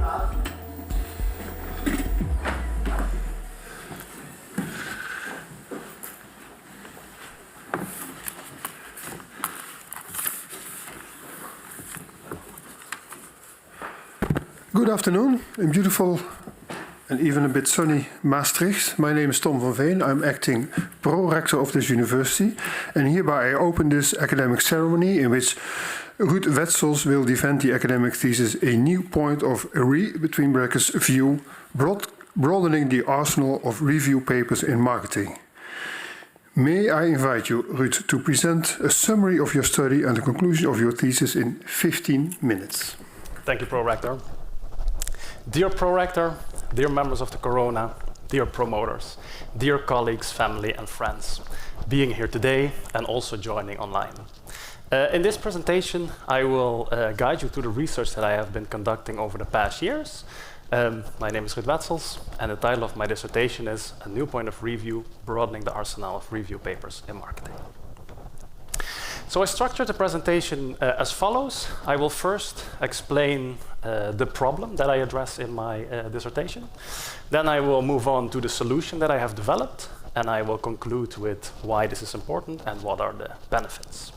Good afternoon in beautiful and even a bit sunny Maastricht. My name is Tom van Veen. I'm acting pro-rector of this university, and hereby I open this academic ceremony in which Ruud Wetzels will defend the academic thesis A New Point of between brackets View, Broadening the Arsenal of Review Papers in Marketing. May I invite you, Ruud, to present a summary of your study and the conclusion of your thesis in 15 minutes. Thank you, Pro-Rector. Dear Pro-Rector, dear members of the Corona, dear promoters, dear colleagues, family and friends, being here today and also joining online. In this presentation, I will guide you through the research that I have been conducting over the past years. My name is Ruud Wetzels, and the title of my dissertation is A New Point of Review, Broadening the Arsenal of Review Papers in Marketing. So I structured the presentation as follows. I will first explain the problem that I address in my dissertation. Then I will move on to the solution that I have developed, and I will conclude with why this is important and what are the benefits.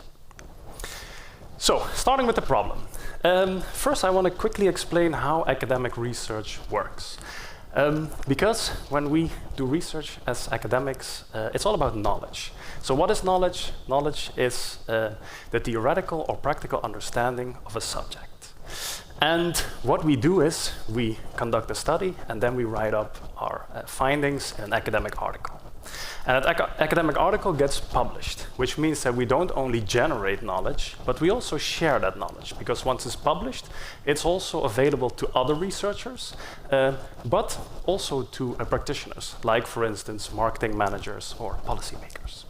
So, starting with the problem. First, I want to quickly explain how academic research works. Because when we do research as academics, it's all about knowledge. So what is knowledge? Knowledge is the theoretical or practical understanding of a subject. And what we do is we conduct a study and then we write up our findings in an academic article. And that academic article gets published, which means that we don't only generate knowledge, but we also share that knowledge, because once it's published, it's also available to other researchers, but also to practitioners, like, for instance, marketing managers or policymakers.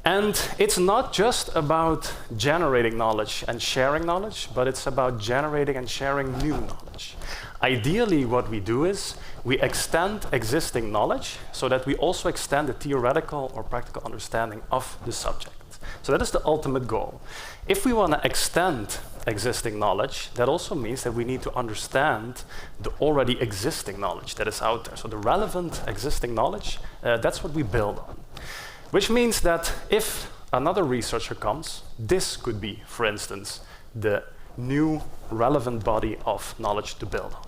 And it's not just about generating knowledge and sharing knowledge, but it's about generating and sharing new knowledge. Ideally, what we do is we extend existing knowledge so that we also extend the theoretical or practical understanding of the subject. So that is the ultimate goal. If we want to extend existing knowledge, that also means that we need to understand the already existing knowledge that is out there. So the relevant existing knowledge, that's what we build on. Which means that if another researcher comes, this could be, for instance, the new relevant body of knowledge to build on.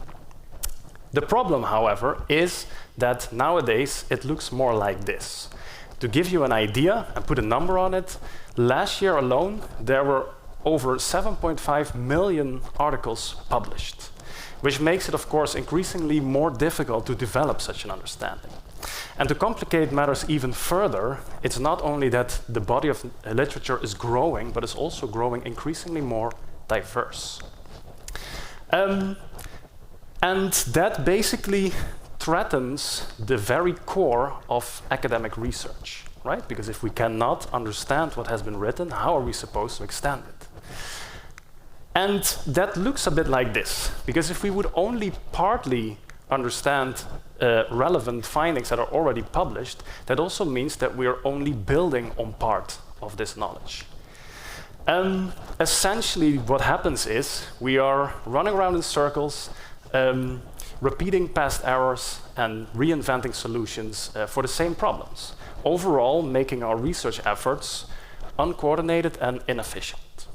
The problem, however, is that nowadays it looks more like this. To give you an idea and put a number on it, last year alone there were over 7.5 million articles published, which makes it, of course, increasingly more difficult to develop such an understanding. And to complicate matters even further, it's not only that the body of literature is growing, but it's also growing increasingly more diverse. And that basically threatens the very core of academic research, right? Because if we cannot understand what has been written, how are we supposed to extend it? And that looks a bit like this, because if we would only partly understand relevant findings that are already published, that also means that we are only building on part of this knowledge. Essentially, what happens is we are running around in circles, repeating past errors and reinventing solutions for the same problems, overall making our research efforts uncoordinated and inefficient.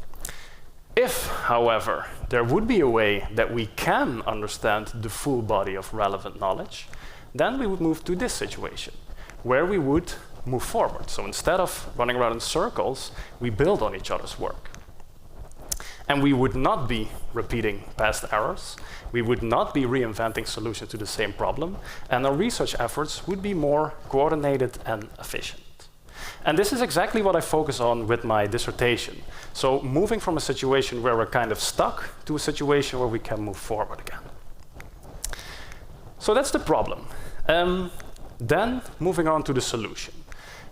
If, however, there would be a way that we can understand the full body of relevant knowledge, then we would move to this situation, where we would move forward. So instead of running around in circles, we build on each other's work. And we would not be repeating past errors, we would not be reinventing solutions to the same problem, and our research efforts would be more coordinated and efficient. And this is exactly what I focus on with my dissertation. So moving from a situation where we're kind of stuck to a situation where we can move forward again. So that's the problem. Then moving on to the solution.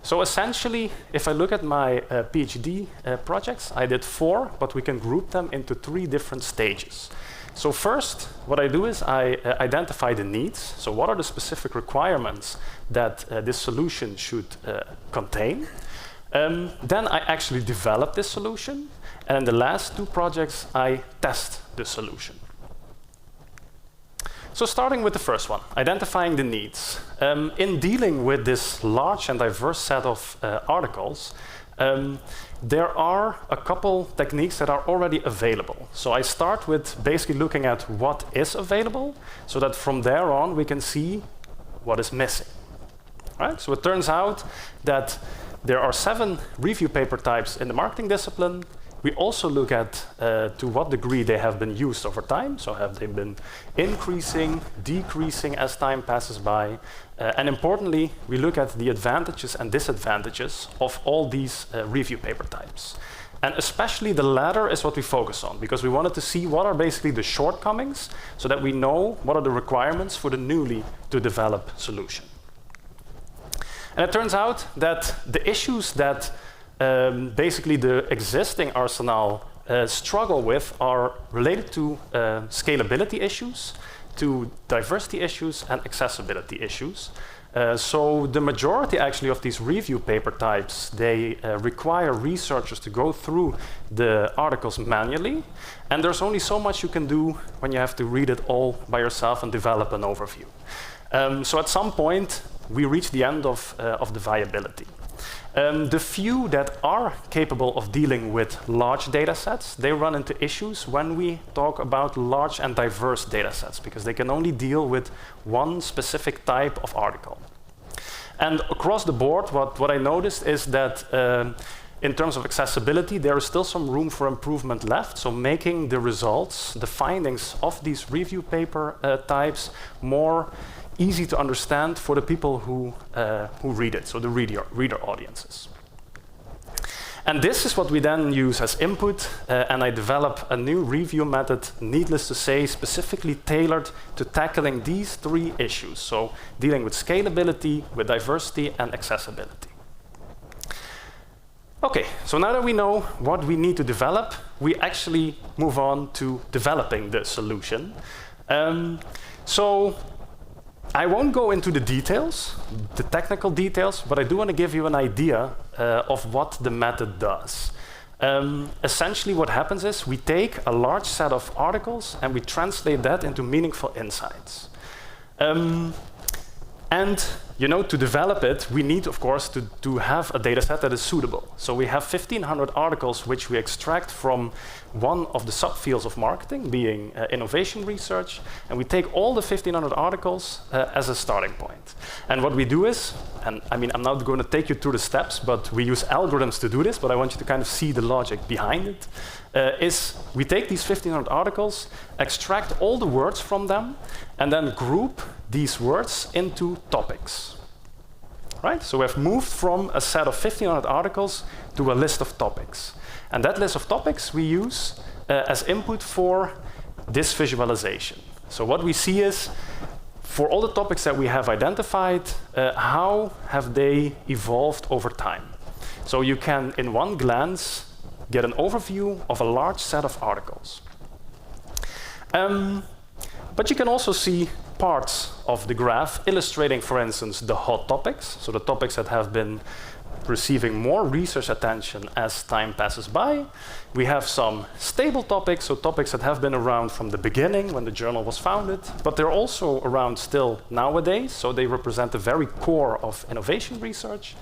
So essentially, if I look at my PhD projects, I did 4, but we can group them into 3 different stages. So first, what I do is I identify the needs. So what are the specific requirements that this solution should contain? Then I actually develop this solution. And in the last 2 projects, I test the solution. So starting with the first one, identifying the needs. In dealing with this large and diverse set of articles, there are a couple techniques that are already available. So I start with basically looking at what is available, so that from there on we can see what is missing. Right? So it turns out that there are 7 review paper types in the marketing discipline. We also look at to what degree they have been used over time. So have they been increasing, decreasing as time passes by? And importantly, we look at the advantages and disadvantages of all these review paper types. And especially the latter is what we focus on, because we wanted to see what are basically the shortcomings, so that we know what are the requirements for the newly to develop solution. And it turns out that the issues that basically the existing arsenal struggle with are related to scalability issues, to diversity issues, and accessibility issues. So the majority actually of these review paper types, they require researchers to go through the articles manually, and there's only so much you can do when you have to read it all by yourself and develop an overview. So at some point, we reach the end of the viability. The few that are capable of dealing with large data sets, they run into issues when we talk about large and diverse data sets, because they can only deal with one specific type of article. And across the board, what I noticed is that in terms of accessibility, there is still some room for improvement left. So making the results, the findings of these review paper types more easy to understand for the people who read it, so the reader audiences. And this is what we then use as input, and I develop a new review method, needless to say, specifically tailored to tackling these 3 issues, so dealing with scalability, with diversity, and accessibility. Okay, so now that we know what we need to develop, we actually move on to developing the solution. So I won't go into the details, the technical details, but I do want to give you an idea of what the method does. Essentially what happens is we take a large set of articles and we translate that into meaningful insights. And you know, to develop it, we need, of course, to have a data set that is suitable. So we have 1,500 articles which we extract from one of the subfields of marketing, being innovation research, and we take all the 1,500 articles as a starting point. And what we do is, and I mean, I'm not going to take you through the steps, but we use algorithms to do this, but I want you to kind of see the logic behind it, is we take these 1,500 articles, extract all the words from them, and then group these words into topics. Right? So we've moved from a set of 1,500 articles to a list of topics. And that list of topics we use as input for this visualization. So what we see is, for all the topics that we have identified, how have they evolved over time? So you can, in one glance, get an overview of a large set of articles. But you can also see parts of the graph illustrating, for instance, the hot topics, so the topics that have been receiving more research attention as time passes by. We have some stable topics, so topics that have been around from the beginning when the journal was founded, but they're also around still nowadays, so they represent the very core of innovation research.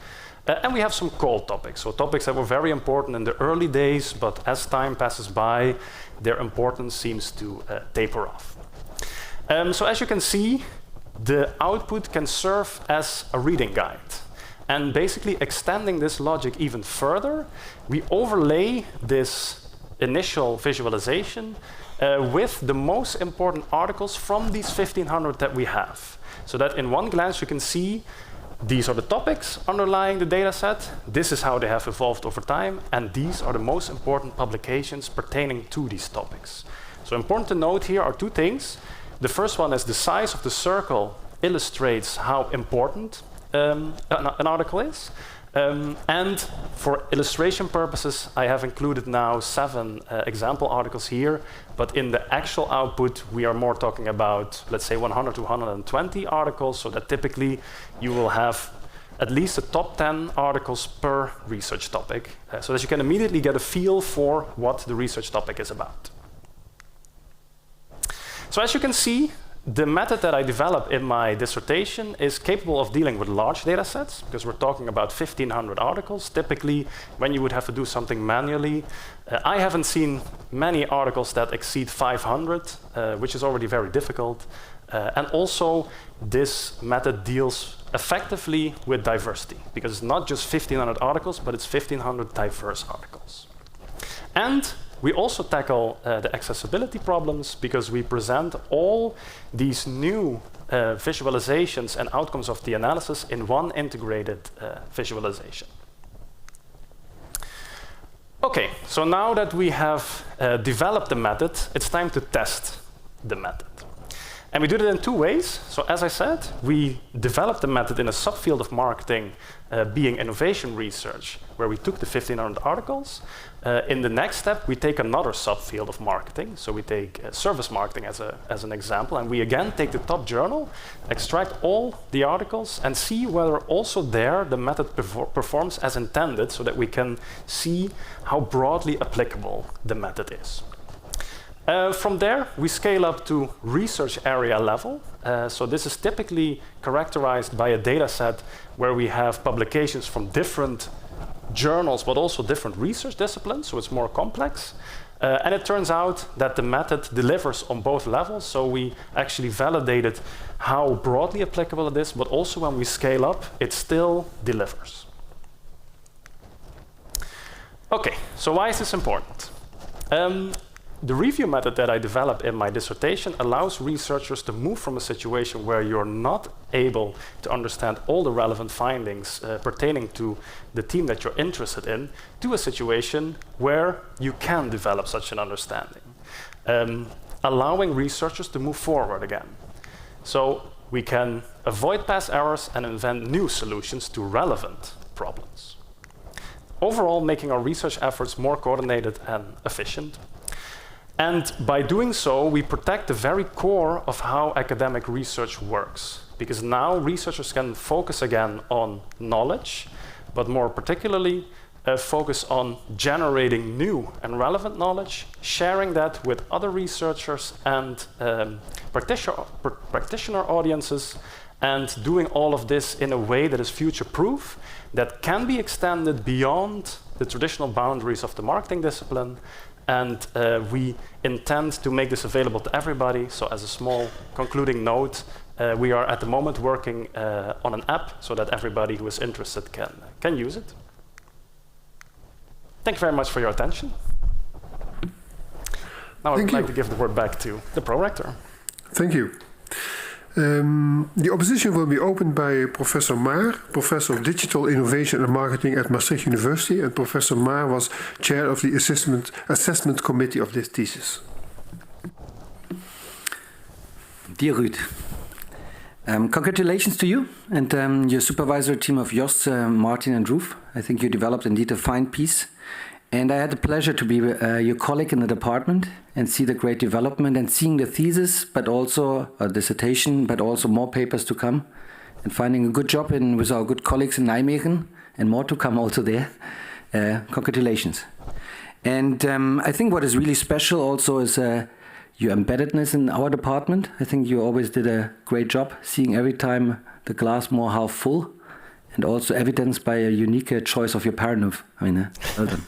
And we have some cold topics, so topics that were very important in the early days, but as time passes by, their importance seems to taper off. So as you can see, the output can serve as a reading guide. And basically extending this logic even further, we overlay this initial visualization with the most important articles from these 1,500 that we have. So that in one glance you can see these are the topics underlying the data set, this is how they have evolved over time, and these are the most important publications pertaining to these topics. So important to note here are 2 things. The first one is the size of the circle illustrates how important an article is. And for illustration purposes, I have included now 7 example articles here, but in the actual output, we are more talking about, let's say, 100 to 120 articles, so that typically you will have at least the top 10 articles per research topic, so that you can immediately get a feel for what the research topic is about. So as you can see, the method that I developed in my dissertation is capable of dealing with large data sets, because we're talking about 1,500 articles. Typically, when you would have to do something manually, I haven't seen many articles that exceed 500, which is already very difficult. And also, this method deals effectively with diversity, because it's not just 1,500 articles, but it's 1,500 diverse articles. And we also tackle the accessibility problems, because we present all these new visualizations and outcomes of the analysis in one integrated visualization. Okay, so now that we have developed the method, it's time to test the method. And we do it in two ways. So as I said, we developed the method in a subfield of marketing, being innovation research, where we took the 1,500 articles. In the next step, we take another subfield of marketing. So we take service marketing as an example, and we again take the top journal, extract all the articles, and see whether also there the method performs as intended, so that we can see how broadly applicable the method is. From there, we scale up to research area level. So this is typically characterized by a data set where we have publications from different journals, but also different research disciplines, so it's more complex. And it turns out that the method delivers on both levels, so we actually validated how broadly applicable it is, but also when we scale up, it still delivers. Okay, so why is this important? The review method that I developed in my dissertation allows researchers to move from a situation where you're not able to understand all the relevant findings pertaining to the theme that you're interested in, to a situation where you can develop such an understanding, allowing researchers to move forward again. So we can avoid past errors and invent new solutions to relevant problems. Overall, making our research efforts more coordinated and efficient. And by doing so, we protect the very core of how academic research works, because now researchers can focus again on knowledge, but more particularly focus on generating new and relevant knowledge, sharing that with other researchers and practitioner audiences, and doing all of this in a way that is future-proof, that can be extended beyond the traditional boundaries of the marketing discipline. And we intend to make this available to everybody. So as a small concluding note, we are at the moment working on an app so that everybody who is interested can use it. Thank you very much for your attention. Now I'd like to give the word back to the prorector. Thank you. The opposition will be opened by Professor Maar, Professor of Digital Innovation and Marketing at Maastricht University, and Professor Maar was chair of the assessment committee of this thesis. Dear Ruud, congratulations to you and your supervisory team of Jos, Martin and Ruud. I think you developed indeed a fine piece. And I had the pleasure to be your colleague in the department and see the great development and seeing the thesis, but also a dissertation, but also more papers to come, and finding a good job with our good colleagues in Nijmegen, and more to come also there. Congratulations. And I think what is really special also is your embeddedness in our department. I think you always did a great job, seeing every time the glass more half full, and also evidenced by a unique choice of your Paranov. I mean, well done.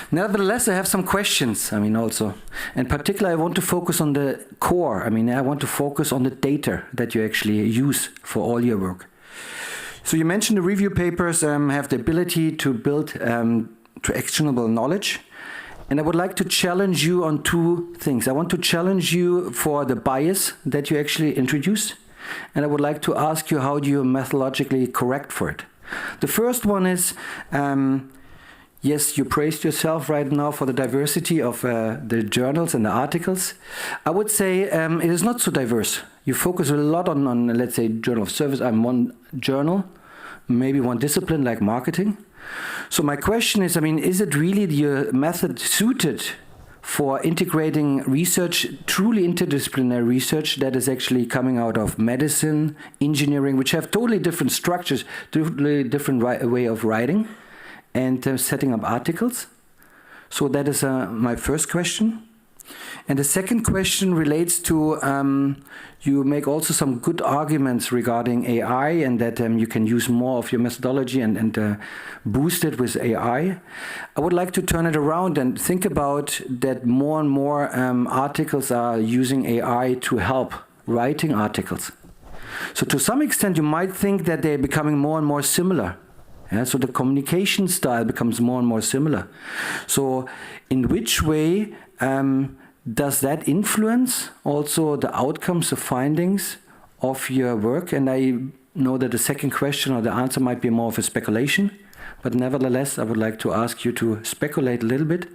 Nevertheless, I have some questions, also. In particular, I want to focus on the core. I want to focus on the data that you actually use for all your work. So you mentioned the review papers have the ability to build to actionable knowledge. And I would like to challenge you on two things. I want to challenge you for the bias that you actually introduce. And I would like to ask you, how do you methodologically correct for it? The first one is, yes, you praised yourself right now for the diversity of the journals and the articles. I would say it is not so diverse. You focus a lot on let's say, journal of service. I'm one journal, maybe one discipline like marketing. So my question is, is it really your method suited for integrating research, truly interdisciplinary research that is actually coming out of medicine, engineering, which have totally different structures, totally different way of writing and setting up articles? So that is my first question. And the second question relates to, you make also some good arguments regarding AI and that you can use more of your methodology and boost it with AI. I would like to turn it around and think about that more and more articles are using AI to help writing articles. So to some extent, you might think that they're becoming more and more similar. Yeah, so the communication style becomes more and more similar. So in which way does that influence also the outcomes, the findings of your work? And I know that the second question or the answer might be more of a speculation, but nevertheless, I would like to ask you to speculate a little bit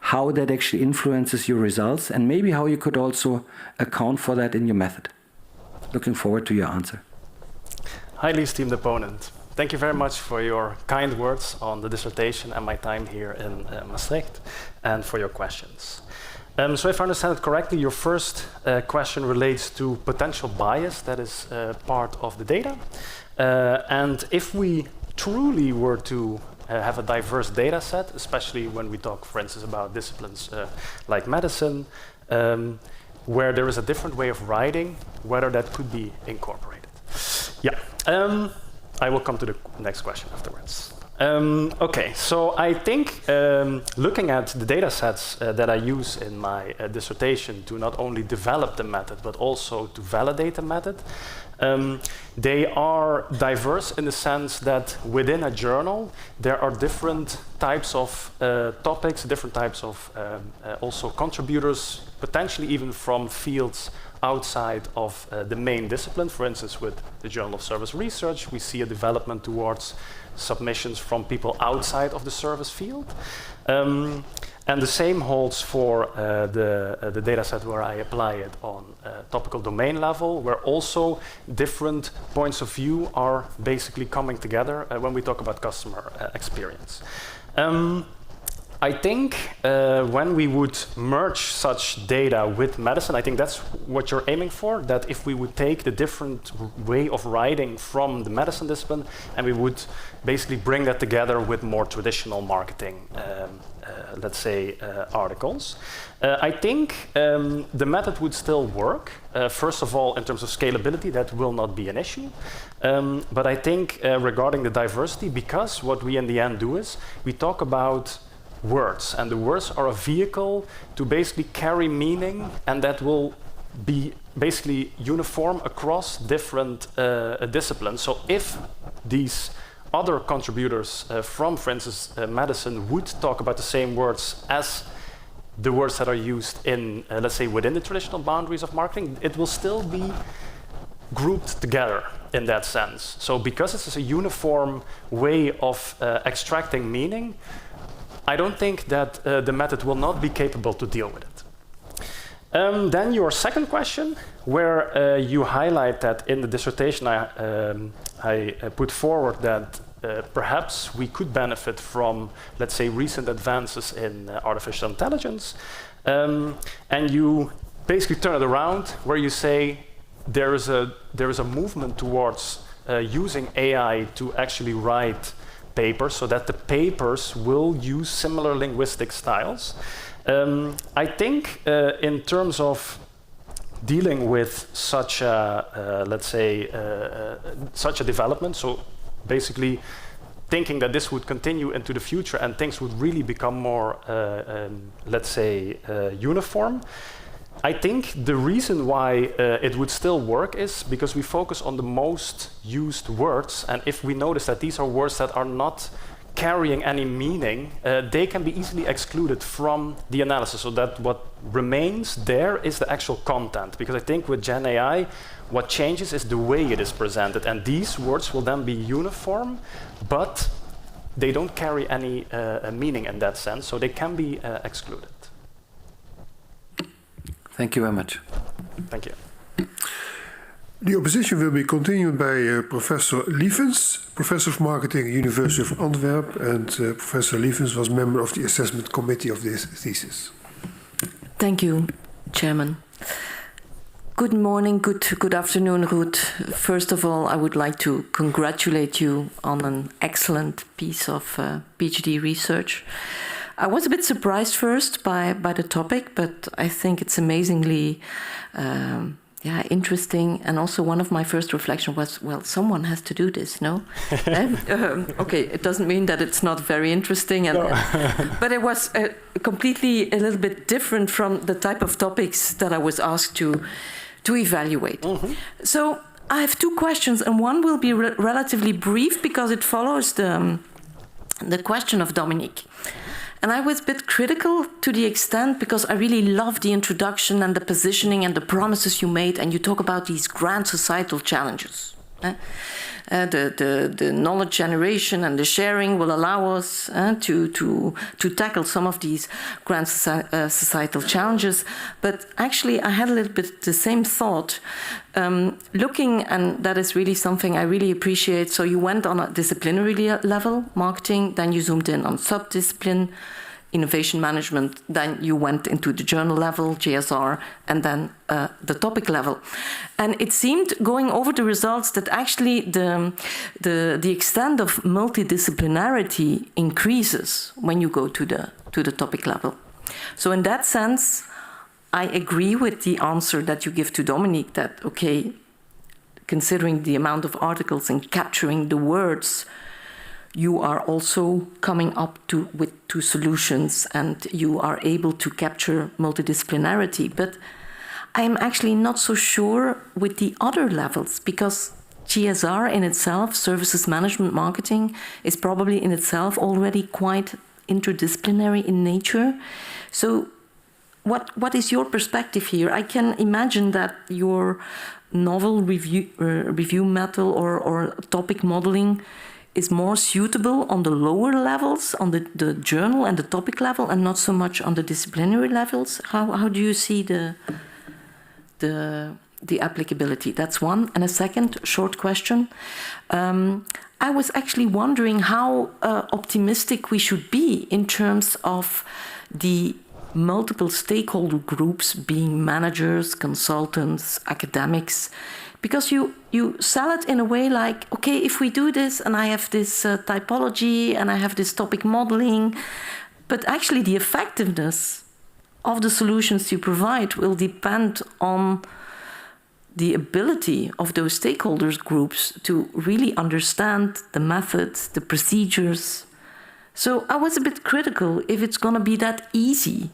how that actually influences your results and maybe how you could also account for that in your method. Looking forward to your answer. Highly esteemed opponent, thank you very much for your kind words on the dissertation and my time here in Maastricht, and for your questions. So if I understand it correctly, your first question relates to potential bias that is part of the data. And if we truly were to have a diverse data set, especially when we talk, for instance, about disciplines like medicine, where there is a different way of writing, whether that could be incorporated. Yeah, I will come to the next question afterwards. Okay, so I think looking at the data sets that I use in my dissertation to not only develop the method, but also to validate the method, they are diverse in the sense that within a journal, there are different types of topics, different types of also contributors, potentially even from fields outside of the main discipline. For instance, with the Journal of Service Research, we see a development towards submissions from people outside of the service field. And the same holds for the data set where I apply it on topical domain level, where also different points of view are basically coming together when we talk about customer experience. I think when we would merge such data with medicine, I think that's what you're aiming for, that if we would take the different way of writing from the medicine discipline and we would basically bring that together with more traditional marketing, let's say, articles. I think the method would still work. First of all, in terms of scalability, that will not be an issue. But I think regarding the diversity, because what we in the end do is we talk about words, and the words are a vehicle to basically carry meaning, and that will be basically uniform across different disciplines. So if these other contributors from, for instance, medicine would talk about the same words as the words that are used in, let's say, within the traditional boundaries of marketing, it will still be grouped together in that sense. So because this is a uniform way of extracting meaning, I don't think that the method will not be capable to deal with it. Then your second question, where you highlight that in the dissertation I put forward that perhaps we could benefit from, let's say, recent advances in artificial intelligence. And you basically turn it around where you say there is a movement towards using AI to actually write papers so that the papers will use similar linguistic styles. I think in terms of dealing with such a, let's say, such a development, so basically thinking that this would continue into the future and things would really become more, let's say, uniform, I think the reason why it would still work is because we focus on the most used words, and if we notice that these are words that are not carrying any meaning, they can be easily excluded from the analysis, so that what remains there is the actual content. Because I think with Gen AI, what changes is the way it is presented, and these words will then be uniform, but they don't carry any meaning in that sense, so they can be excluded. Thank you very much. Thank you. The opposition will be continued by Professor Lievens, Professor of Marketing, University of Antwerp, and Professor Lievens was member of the assessment committee of this thesis. Thank you, Chairman. Good morning, good afternoon, Ruud. First of all, I would like to congratulate you on an excellent piece of PhD research. I was a bit surprised first by the topic, but I think it's amazingly interesting. And also one of my first reflections was, well, someone has to do this, no? Okay, it doesn't mean that it's not very interesting, but it was completely a little bit different from the type of topics that I was asked to evaluate. Mm-hmm. So I have two questions, and one will be relatively brief because it follows the question of Dominique. And I was a bit critical to the extent because I really love the introduction and the positioning and the promises you made, and you talk about these grand societal challenges. The knowledge generation and the sharing will allow us to tackle some of these grand societal challenges. But actually, I had a little bit the same thought. Looking, and that is really something I really appreciate. So you went on a disciplinary level, marketing, then you zoomed in on subdiscipline, innovation management, then you went into the journal level, GSR, and then the topic level. And it seemed, going over the results, that actually the extent of multidisciplinarity increases when you go to the topic level. So in that sense, I agree with the answer that you give to Dominique that, okay, considering the amount of articles and capturing the words, you are also coming up with two solutions and you are able to capture multidisciplinarity. But I am actually not so sure with the other levels, because GSR in itself, services management marketing, is probably in itself already quite interdisciplinary in nature. So what is your perspective here? I can imagine that your novel review method or topic modeling is more suitable on the lower levels, on the journal and the topic level, and not so much on the disciplinary levels. How do you see the applicability? That's one. And a second short question. I was actually wondering how optimistic we should be in terms of the multiple stakeholder groups, being managers, consultants, academics, because you sell it in a way like, okay, if we do this and I have this typology and I have this topic modeling, but actually the effectiveness of the solutions you provide will depend on the ability of those stakeholders groups to really understand the methods, the procedures. So I was a bit critical if it's going to be that easy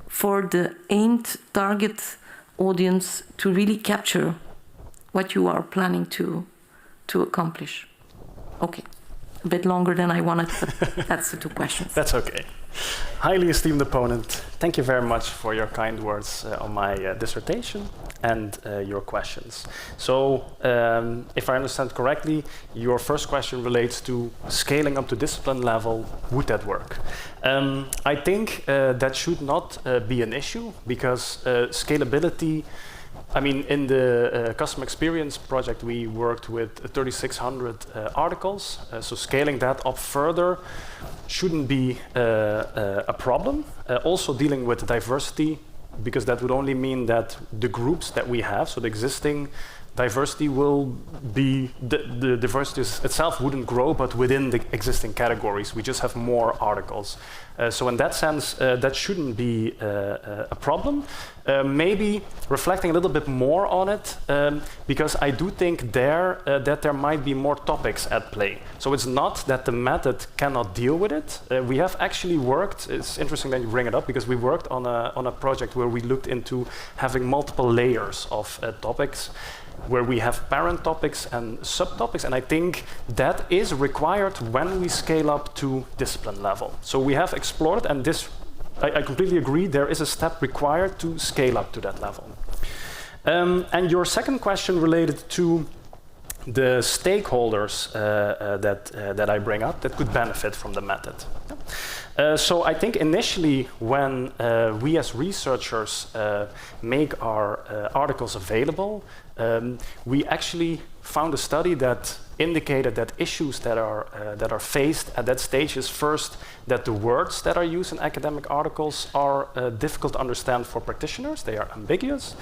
for the aimed target audience to really capture what you are planning to accomplish. Okay, a bit longer than I wanted, but that's the two questions. That's okay. Highly esteemed opponent, thank you very much for your kind words on my dissertation and your questions. So, if I understand correctly, your first question relates to scaling up to discipline level. Would that work? I think that should not be an issue, because scalability, I mean, in the customer experience project, we worked with 3,600 articles. So scaling that up further shouldn't be a problem. Also dealing with diversity, because that would only mean that the groups that we have, so the existing diversity will be, the diversity itself wouldn't grow, but within the existing categories, we just have more articles. So in that sense, that shouldn't be a problem. Maybe reflecting a little bit more on it, because I do think that there might be more topics at play. So it's not that the method cannot deal with it. We have actually worked, it's interesting that you bring it up, because we worked on a project where we looked into having multiple layers of topics, where we have parent topics and subtopics, and I think that is required when we scale up to discipline level. So we have explored, and this, I completely agree, there is a step required to scale up to that level. And your second question related to the stakeholders that I bring up that could benefit from the method. So I think initially when we as researchers make our articles available, we actually found a study that indicated that issues that are faced at that stage is first that the words that are used in academic articles are difficult to understand for practitioners, they are ambiguous.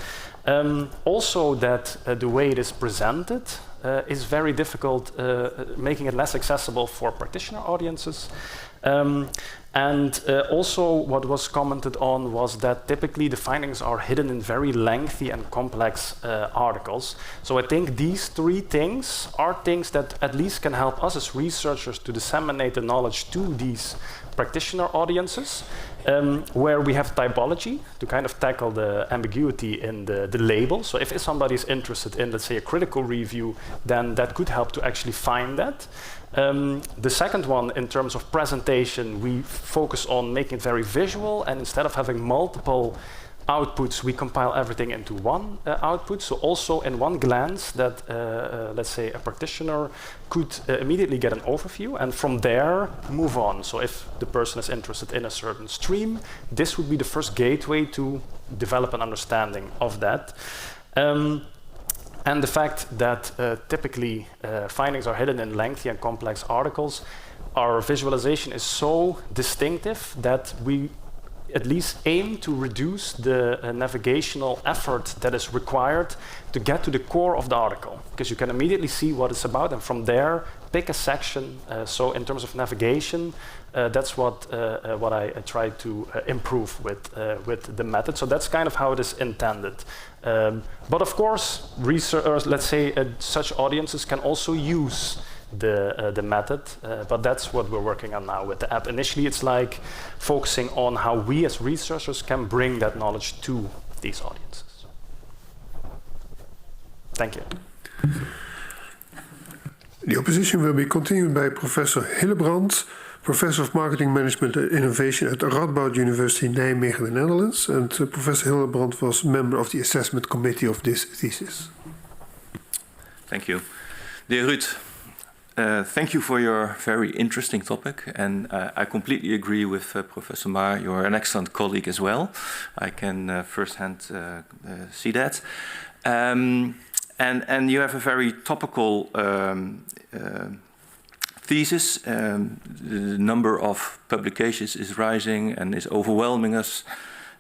Also that the way it is presented is very difficult, making it less accessible for practitioner audiences. And also what was commented on was that typically the findings are hidden in very lengthy and complex articles. So I think these three things are things that at least can help us as researchers to disseminate the knowledge to these practitioner audiences, where we have typology to kind of tackle the ambiguity in the label. So if somebody is interested in, let's say, a critical review, then that could help to actually find that. The second one, in terms of presentation, we focus on making it very visual, and instead of having multiple outputs, we compile everything into one output. So also in one glance that, let's say, a practitioner could immediately get an overview and from there move on. So if the person is interested in a certain stream, this would be the first gateway to develop an understanding of that. And the fact that typically findings are hidden in lengthy and complex articles, our visualization is so distinctive that we at least aim to reduce the navigational effort that is required to get to the core of the article, because you can immediately see what it's about and from there pick a section. So in terms of navigation, that's what I try to improve with the method. So that's kind of how it is intended. But of course, researchers, let's say, such audiences can also use the method, but that's what we're working on now with the app. Initially, it's like focusing on how we as researchers can bring that knowledge to these audiences. Thank you. The opposition will be continued by Professor Hillebrand, Professor of Marketing Management and Innovation at Radboud University, Nijmegen, the Netherlands. And Professor Hillebrand was member of the assessment committee of this thesis. Thank you. Dear Ruud, thank you for your very interesting topic, and I completely agree with Professor Maar. You're an excellent colleague as well. I can firsthand see that. And you have a very topical thesis. The number of publications is rising and is overwhelming us.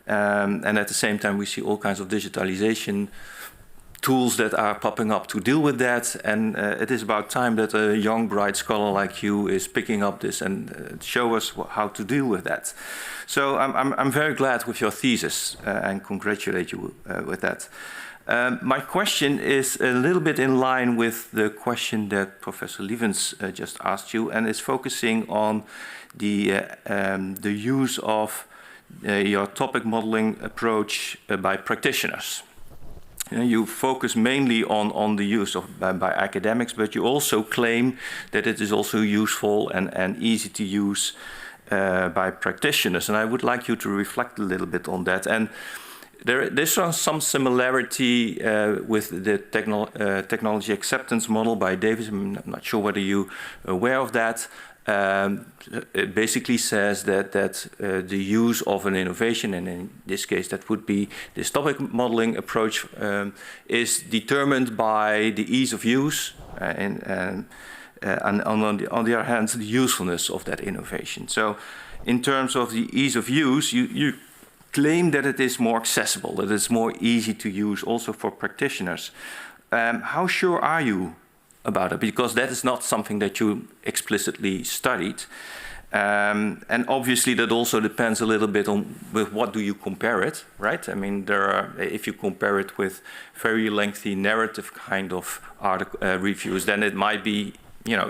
And at the same time, we see all kinds of digitalization tools that are popping up to deal with that, and it is about time that a young, bright scholar like you is picking up this and show us how to deal with that. So I'm very glad with your thesis and congratulate you with that. My question is a little bit in line with the question that Professor Lievens just asked you, and is focusing on the use of your topic modeling approach by practitioners. You focus mainly on the use of by academics, but you also claim that it is also useful and easy to use by practitioners. And I would like you to reflect a little bit on that. And there's some similarity with the technology acceptance model by Davis. I'm not sure whether you're aware of that. It basically says that the use of an innovation, and in this case that would be this topic modeling approach, is determined by the ease of use and on the other hand the usefulness of that innovation. So in terms of the ease of use, you claim that it is more accessible, that it's more easy to use also for practitioners. How sure are you about it? Because that is not something that you explicitly studied. And obviously that also depends a little bit on with what do you compare it, right? I mean, if you compare it with very lengthy narrative kind of reviews, then it might be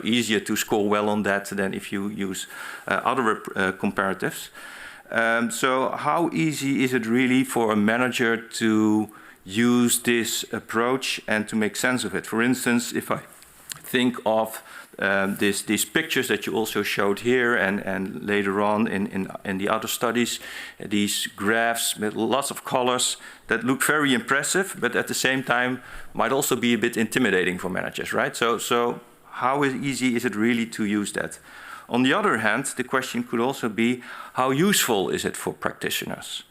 easier to score well on that than if you use other comparatives. So how easy is it really for a manager to use this approach and to make sense of it? For instance, if I think of these pictures that you also showed here and later on in the other studies, these graphs with lots of colors that look very impressive, but at the same time might also be a bit intimidating for managers, right? So how easy is it really to use that? On the other hand, the question could also be, how useful is it for practitioners?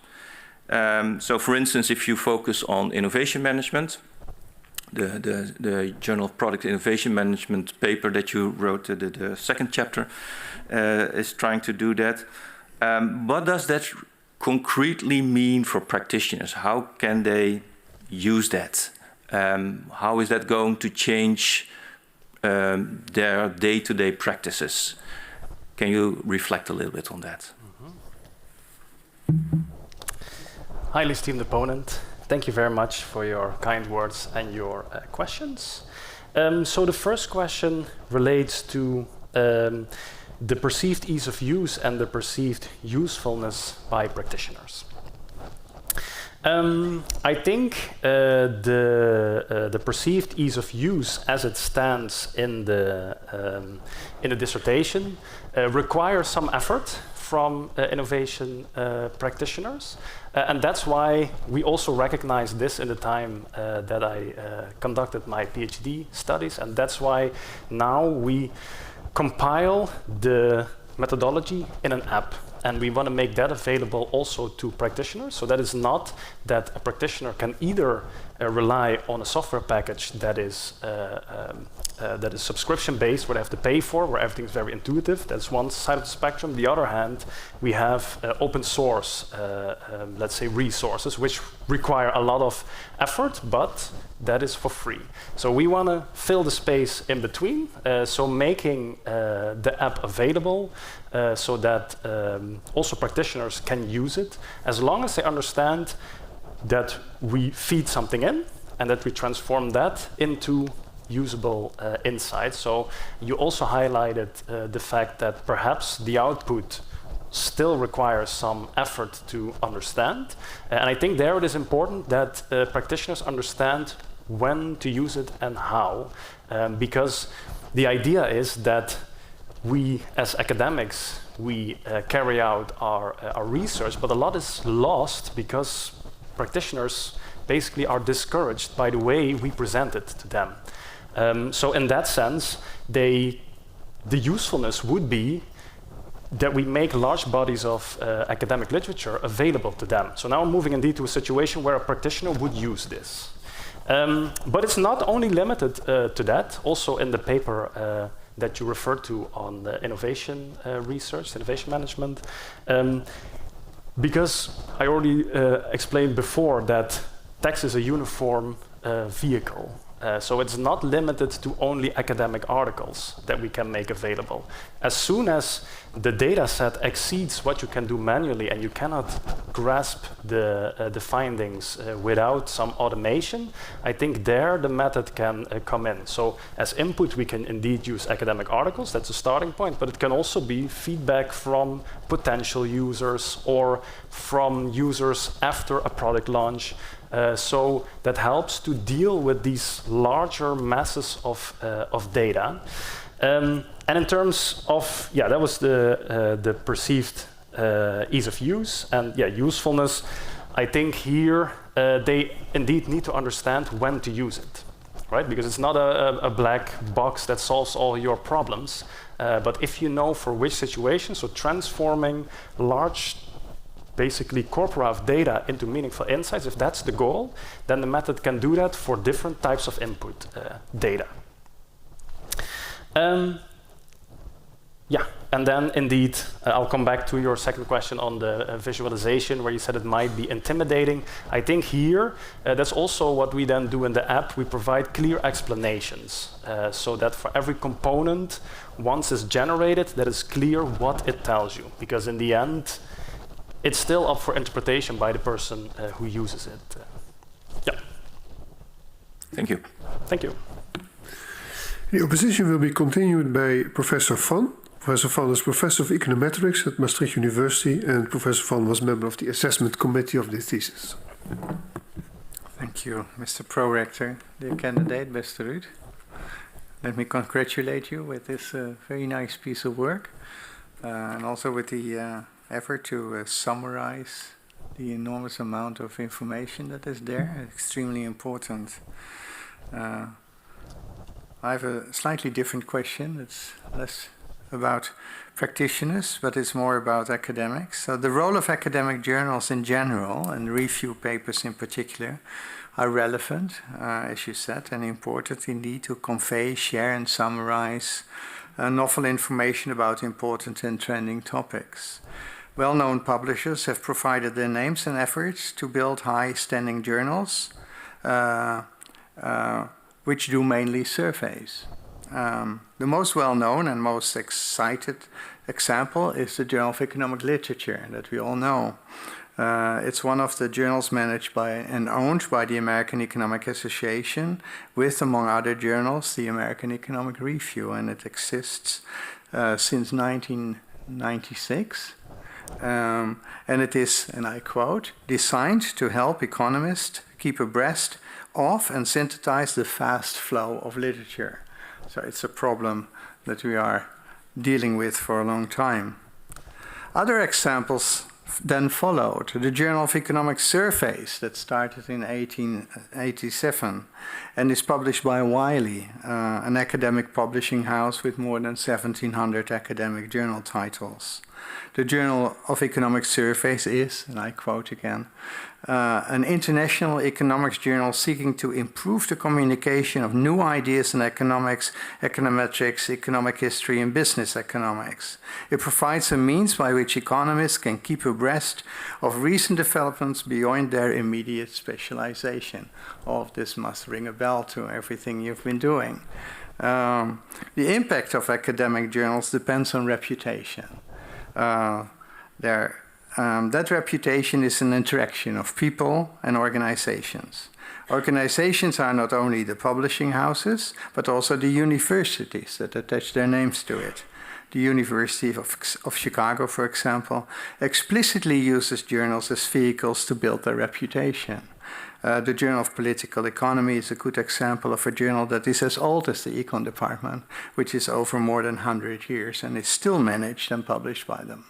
So for instance, if you focus on innovation management, the Journal of Product Innovation Management paper that you wrote, the second chapter, is trying to do that. What does that concretely mean for practitioners? How can they use that? How is that going to change their day-to-day practices? Can you reflect a little bit on that? Highly esteemed opponent, thank you very much for your kind words and your questions. So the first question relates to the perceived ease of use and the perceived usefulness by practitioners. I think the perceived ease of use as it stands in the dissertation requires some effort from innovation practitioners. And that's why we also recognize this in the time that I conducted my PhD studies. And that's why now we compile the methodology in an app. And we want to make that available also to practitioners. So that is not that a practitioner can either rely on a software package that is subscription-based, where they have to pay for, where everything is very intuitive. That's one side of the spectrum. The other hand, we have open source, let's say, resources, which require a lot of effort, but that is for free. So we want to fill the space in between, so making the app available so that also practitioners can use it, as long as they understand that we feed something in and that we transform that into usable insights. So you also highlighted the fact that perhaps the output still requires some effort to understand. And I think there it is important that practitioners understand when to use it and how, because the idea is that we as academics, we carry out our research, but a lot is lost because practitioners basically are discouraged by the way we present it to them. So in that sense, the usefulness would be that we make large bodies of academic literature available to them. So now I'm moving indeed to a situation where a practitioner would use this. But it's not only limited to that. Also in the paper that you referred to on the innovation research, innovation management, because I already explained before that text is a uniform vehicle. So it's not limited to only academic articles that we can make available. As soon as the data set exceeds what you can do manually and you cannot grasp the findings without some automation, I think there the method can come in. So as input, we can indeed use academic articles, that's a starting point, but it can also be feedback from potential users or from users after a product launch. So that helps to deal with these larger masses of data. And in terms of, that was the perceived ease of use and usefulness. I think here they indeed need to understand when to use it, right? Because it's not a black box that solves all your problems. But if you know for which situation, so transforming large basically corpora of data into meaningful insights, if that's the goal, then the method can do that for different types of input data. And then indeed, I'll come back to your second question on the visualization, where you said it might be intimidating. I think here, that's also what we then do in the app. We provide clear explanations, so that for every component, once it's generated, that is clear what it tells you. Because in the end, it's still up for interpretation by the person who uses it. Thank you. Thank you. The opposition will be continued by Professor Van. Professor Van is Professor of Econometrics at Maastricht University, and Professor Van was member of the assessment committee of the thesis. Thank you, Mr. Pro-Rector, dear candidate, Mr. Ruud. Let me congratulate you with this very nice piece of work, and also with the effort to summarize the enormous amount of information that is there. Extremely important. I have a slightly different question. It's less about practitioners, but it's more about academics. So the role of academic journals in general, and review papers in particular, are relevant, as you said, and important indeed to convey, share, and summarize novel information about important and trending topics. Well-known publishers have provided their names and efforts to build high-standing journals, which do mainly surveys. The most well-known and most cited example is the Journal of Economic Literature that we all know. It's one of the journals managed by and owned by the American Economic Association, with, among other journals, the American Economic Review, and it exists since 1996. And it is, and I quote, designed to help economists keep abreast of and synthesize the fast flow of literature. So it's a problem that we are dealing with for a long time. Other examples then followed. The Journal of Economic Surveys that started in 1887 and is published by Wiley, an academic publishing house with more than 1,700 academic journal titles. The Journal of Economic Surveys is, and I quote again, an international economics journal seeking to improve the communication of new ideas in economics, econometrics, economic history, and business economics. It provides a means by which economists can keep abreast of recent developments beyond their immediate specialization. All of this must ring a bell to everything you've been doing. The impact of academic journals depends on reputation. That reputation is an interaction of people and organizations. Organizations are not only the publishing houses, but also the universities that attach their names to it. The University of Chicago, for example, explicitly uses journals as vehicles to build their reputation. The Journal of Political Economy is a good example of a journal that is as old as the Econ department, which is over more than 100 years and is still managed and published by them.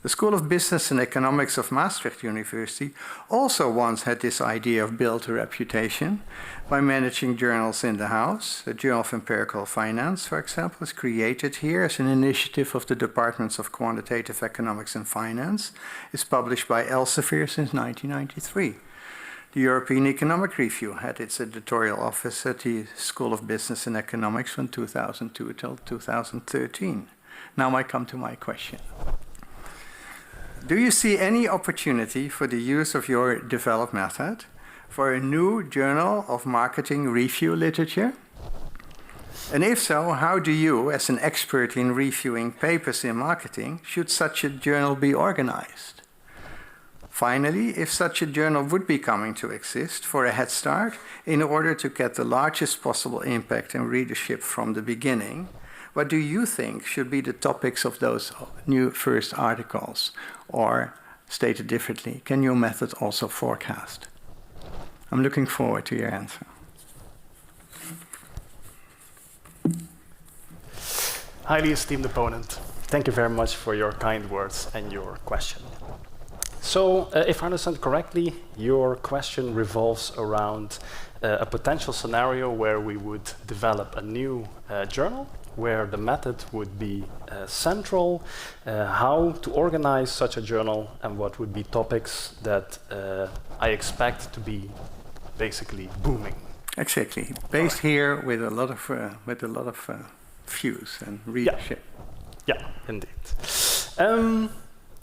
The School of Business and Economics of Maastricht University also once had this idea of build a reputation by managing journals in the house. The Journal of Empirical Finance, for example, is created here as an initiative of the Departments of Quantitative Economics and Finance. It's published by Elsevier since 1993. The European Economic Review had its editorial office at the School of Business and Economics from 2002 till 2013. Now I come to my question. Do you see any opportunity for the use of your developed method for a new journal of marketing review literature? And if so, how do you, as an expert in reviewing papers in marketing, should such a journal be organized? Finally, if such a journal would be coming to exist for a head start, in order to get the largest possible impact and readership from the beginning, what do you think should be the topics of those new first articles? Or, stated differently, can your method also forecast? I'm looking forward to your answer. Highly esteemed opponent, thank you very much for your kind words and your question. So, if I understand correctly, your question revolves around a potential scenario where we would develop a new journal, where the method would be central, how to organize such a journal, and what would be topics that I expect to be basically booming. Exactly, based here with a lot of views and readership. Yeah, indeed.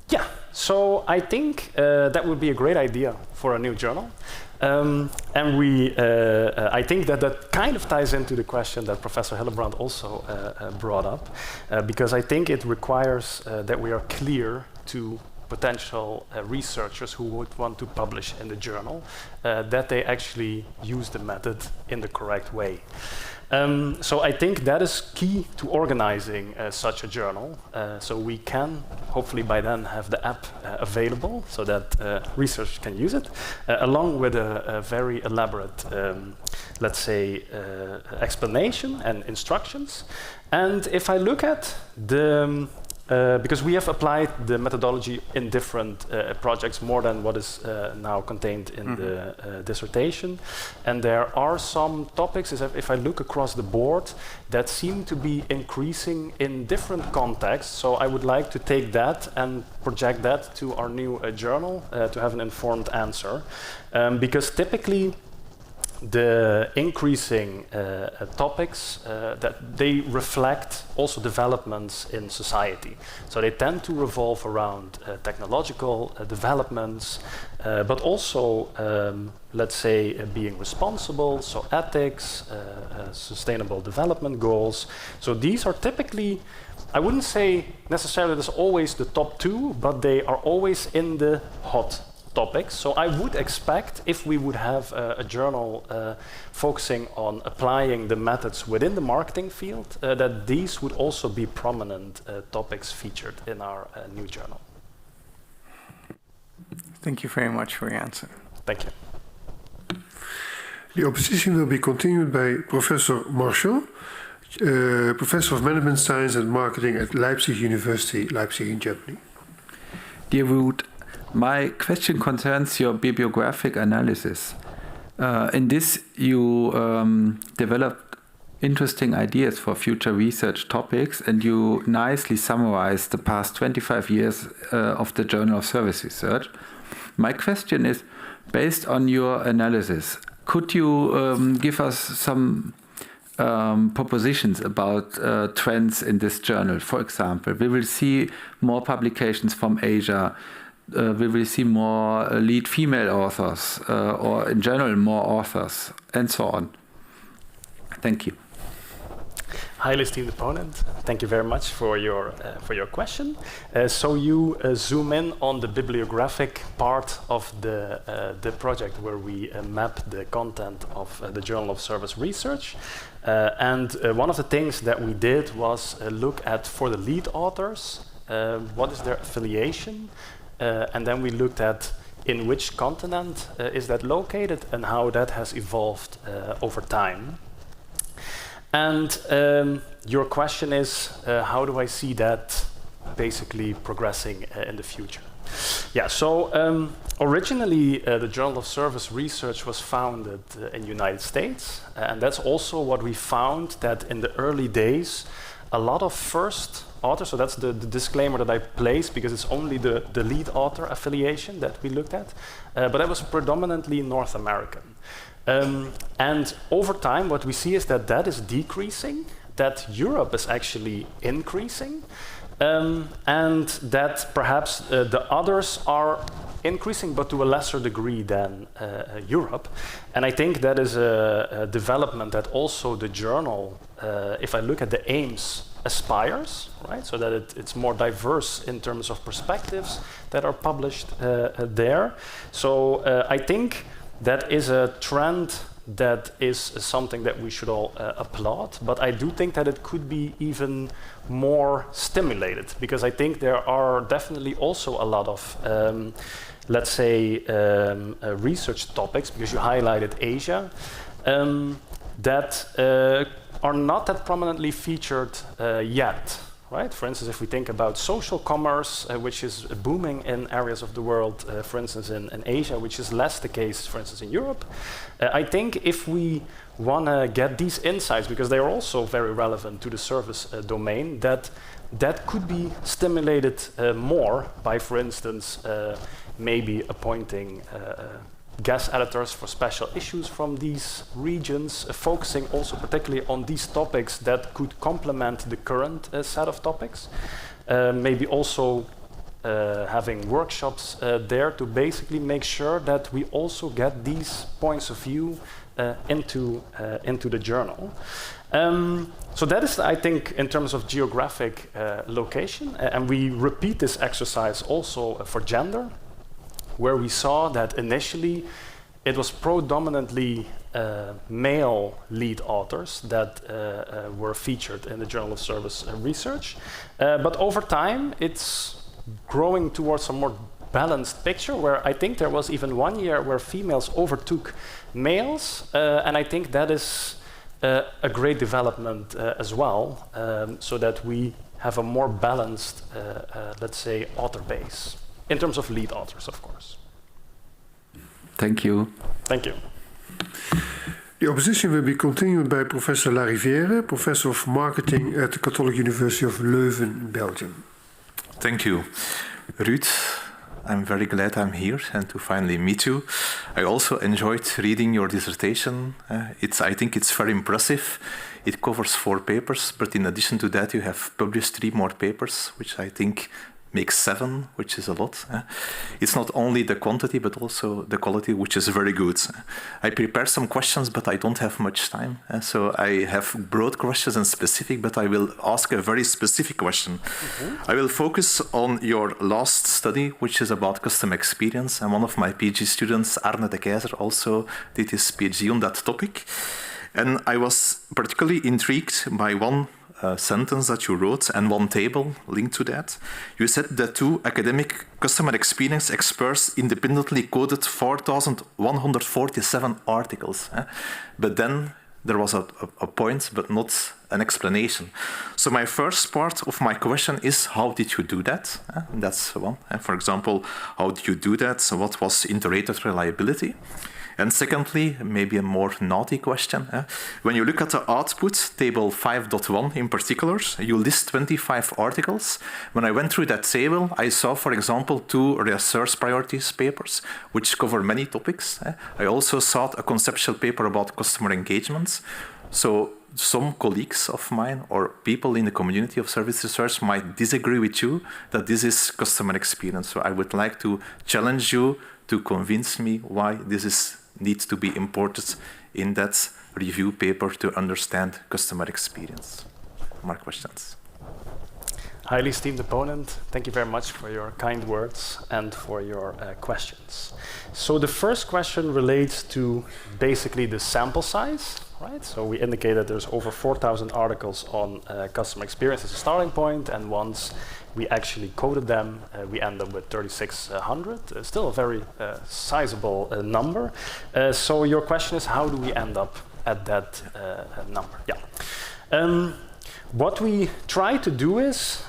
Yeah, so I think that would be a great idea for a new journal. And I think that kind of ties into the question that Professor Hillebrand also brought up, because I think it requires that we are clear to potential researchers who would want to publish in the journal, that they actually use the method in the correct way. So I think that is key to organizing such a journal. So we can, hopefully by then, have the app available so that researchers can use it, along with a very elaborate, let's say, explanation and instructions. And if I look at the because we have applied the methodology in different projects, more than what is now contained in the dissertation. And there are some topics, if I look across the board, that seem to be increasing in different contexts. So I would like to take that and project that to our new journal to have an informed answer. Because typically, the increasing topics that they reflect also developments in society. So they tend to revolve around technological developments, but also, let's say, being responsible, so ethics, sustainable development goals. So these are typically, I wouldn't say necessarily there's always the top two, but they are always in the hot topics. So I would expect if we would have a journal focusing on applying the methods within the marketing field, that these would also be prominent topics featured in our new journal. Thank you very much for your answer. Thank you. The opposition will be continued by Professor Marchand, Professor of Management Science and Marketing at Leipzig University, Leipzig in Germany. Dear Ruud, my question concerns your bibliographic analysis. In this, you developed interesting ideas for future research topics, and you nicely summarized the past 25 years of the Journal of Service Research. My question is, based on your analysis, could you give us some propositions about trends in this journal? For example, we will see more publications from Asia. We will see more lead female authors, or in general more authors, and so on. Thank you. Highly esteemed opponent, thank you very much for your question. So you zoom in on the bibliographic part of the project where we map the content of the Journal of Service Research. And one of the things that we did was look at, for the lead authors, what is their affiliation? And then we looked at in which continent is that located and how that has evolved over time. And your question is, how do I see that basically progressing in the future? Yeah, so originally the Journal of Service Research was founded in the United States, and that's also what we found, that in the early days, a lot of first authors, so that's the disclaimer that I placed because it's only the lead author affiliation that we looked at, but that was predominantly North American. And over time, what we see is that that is decreasing, that Europe is actually increasing, and that perhaps the others are increasing, but to a lesser degree than Europe. And I think that is a development that also the journal, if I look at the aims, aspires, right? So that it's more diverse in terms of perspectives that are published there. So I think that is a trend that is something that we should all applaud, but I do think that it could be even more stimulated, because I think there are definitely also a lot of, let's say, research topics, because you highlighted Asia, that are not that prominently featured yet. Right? For instance, if we think about social commerce, which is booming in areas of the world, for instance, in Asia, which is less the case, for instance, in Europe, I think if we want to get these insights, because they are also very relevant to the service domain, that could be stimulated more by, for instance, maybe appointing guest editors for special issues from these regions, focusing also particularly on these topics that could complement the current set of topics. Maybe also having workshops there to basically make sure that we also get these points of view into the journal. So that is, I think, in terms of geographic location, and we repeat this exercise also for gender, where we saw that initially it was predominantly male lead authors that were featured in the Journal of Service Research. But over time, it's growing towards a more balanced picture, where I think there was even one year where females overtook males, and I think that is a great development as well, so that we have a more balanced, let's say, author base. In terms of lead authors, of course. Thank you. Thank you. The opposition will be continued by Professor Larivière, Professor of Marketing at the Catholic University of Leuven, Belgium. Thank you. Ruud, I'm very glad I'm here and to finally meet you. I also enjoyed reading your dissertation. I think it's very impressive. It covers 4 papers, but in addition to that, you have published 3 more papers, which I think makes 7, which is a lot. It's not only the quantity, but also the quality, which is very good. I prepared some questions, but I don't have much time. So I have broad questions and specific, but I will ask a very specific question. I will focus on your last study, which is about customer experience. And one of my PhD students, Arne de Keizer, also did his PhD on that topic. And I was particularly intrigued by one sentence that you wrote and one table linked to that. You said that 2 academic customer experience experts independently coded 4,147 articles. But then there was a point, but not an explanation. So my first part of my question is, how did you do that? That's one. For example, how did you do that? So what was iterated reliability? And secondly, maybe a more naughty question. When you look at the output, table 5.1 in particular, you list 25 articles. When I went through that table, I saw, for example, 2 research priorities papers, which cover many topics. I also saw a conceptual paper about customer engagement. So some colleagues of mine or people in the community of service research might disagree with you that this is customer experience. So I would like to challenge you to convince me why this needs to be imported in that review paper to understand customer experience. More questions. Highly esteemed opponent, thank you very much for your kind words and for your questions. So the first question relates to basically the sample size, right? So we indicated there's over 4,000 articles on customer experience as a starting point, and once we actually coded them, we end up with 3,600. Still a very sizable number. So your question is, how do we end up at that number? Yeah. What we try to do is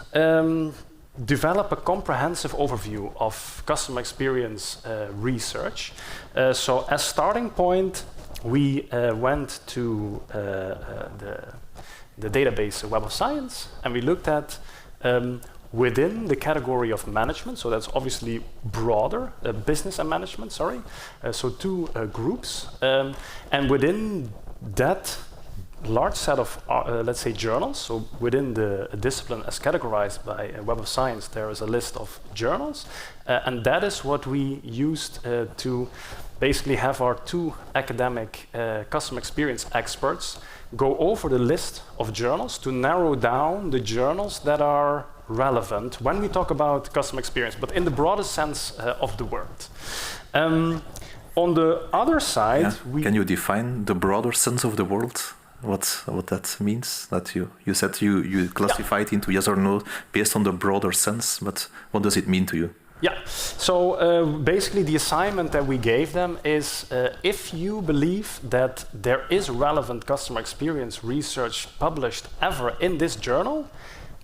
develop a comprehensive overview of customer experience research. So as starting point, we went to the database Web of Science, and we looked at within the category of management, so that's obviously broader, business and management, sorry. So 2 groups, and within that large set of, let's say, journals, so within the discipline as categorized by Web of Science, there is a list of journals, and that is what we used to basically have our 2 academic customer experience experts go over the list of journals to narrow down the journals that are relevant when we talk about customer experience, but in the broadest sense of the word. On the other side, can you define the broader sense of the word? What that means? That you said you classified into yes or no based on the broader sense, but what does it mean to you? Yeah, so basically the assignment that we gave them is if you believe that there is relevant customer experience research published ever in this journal,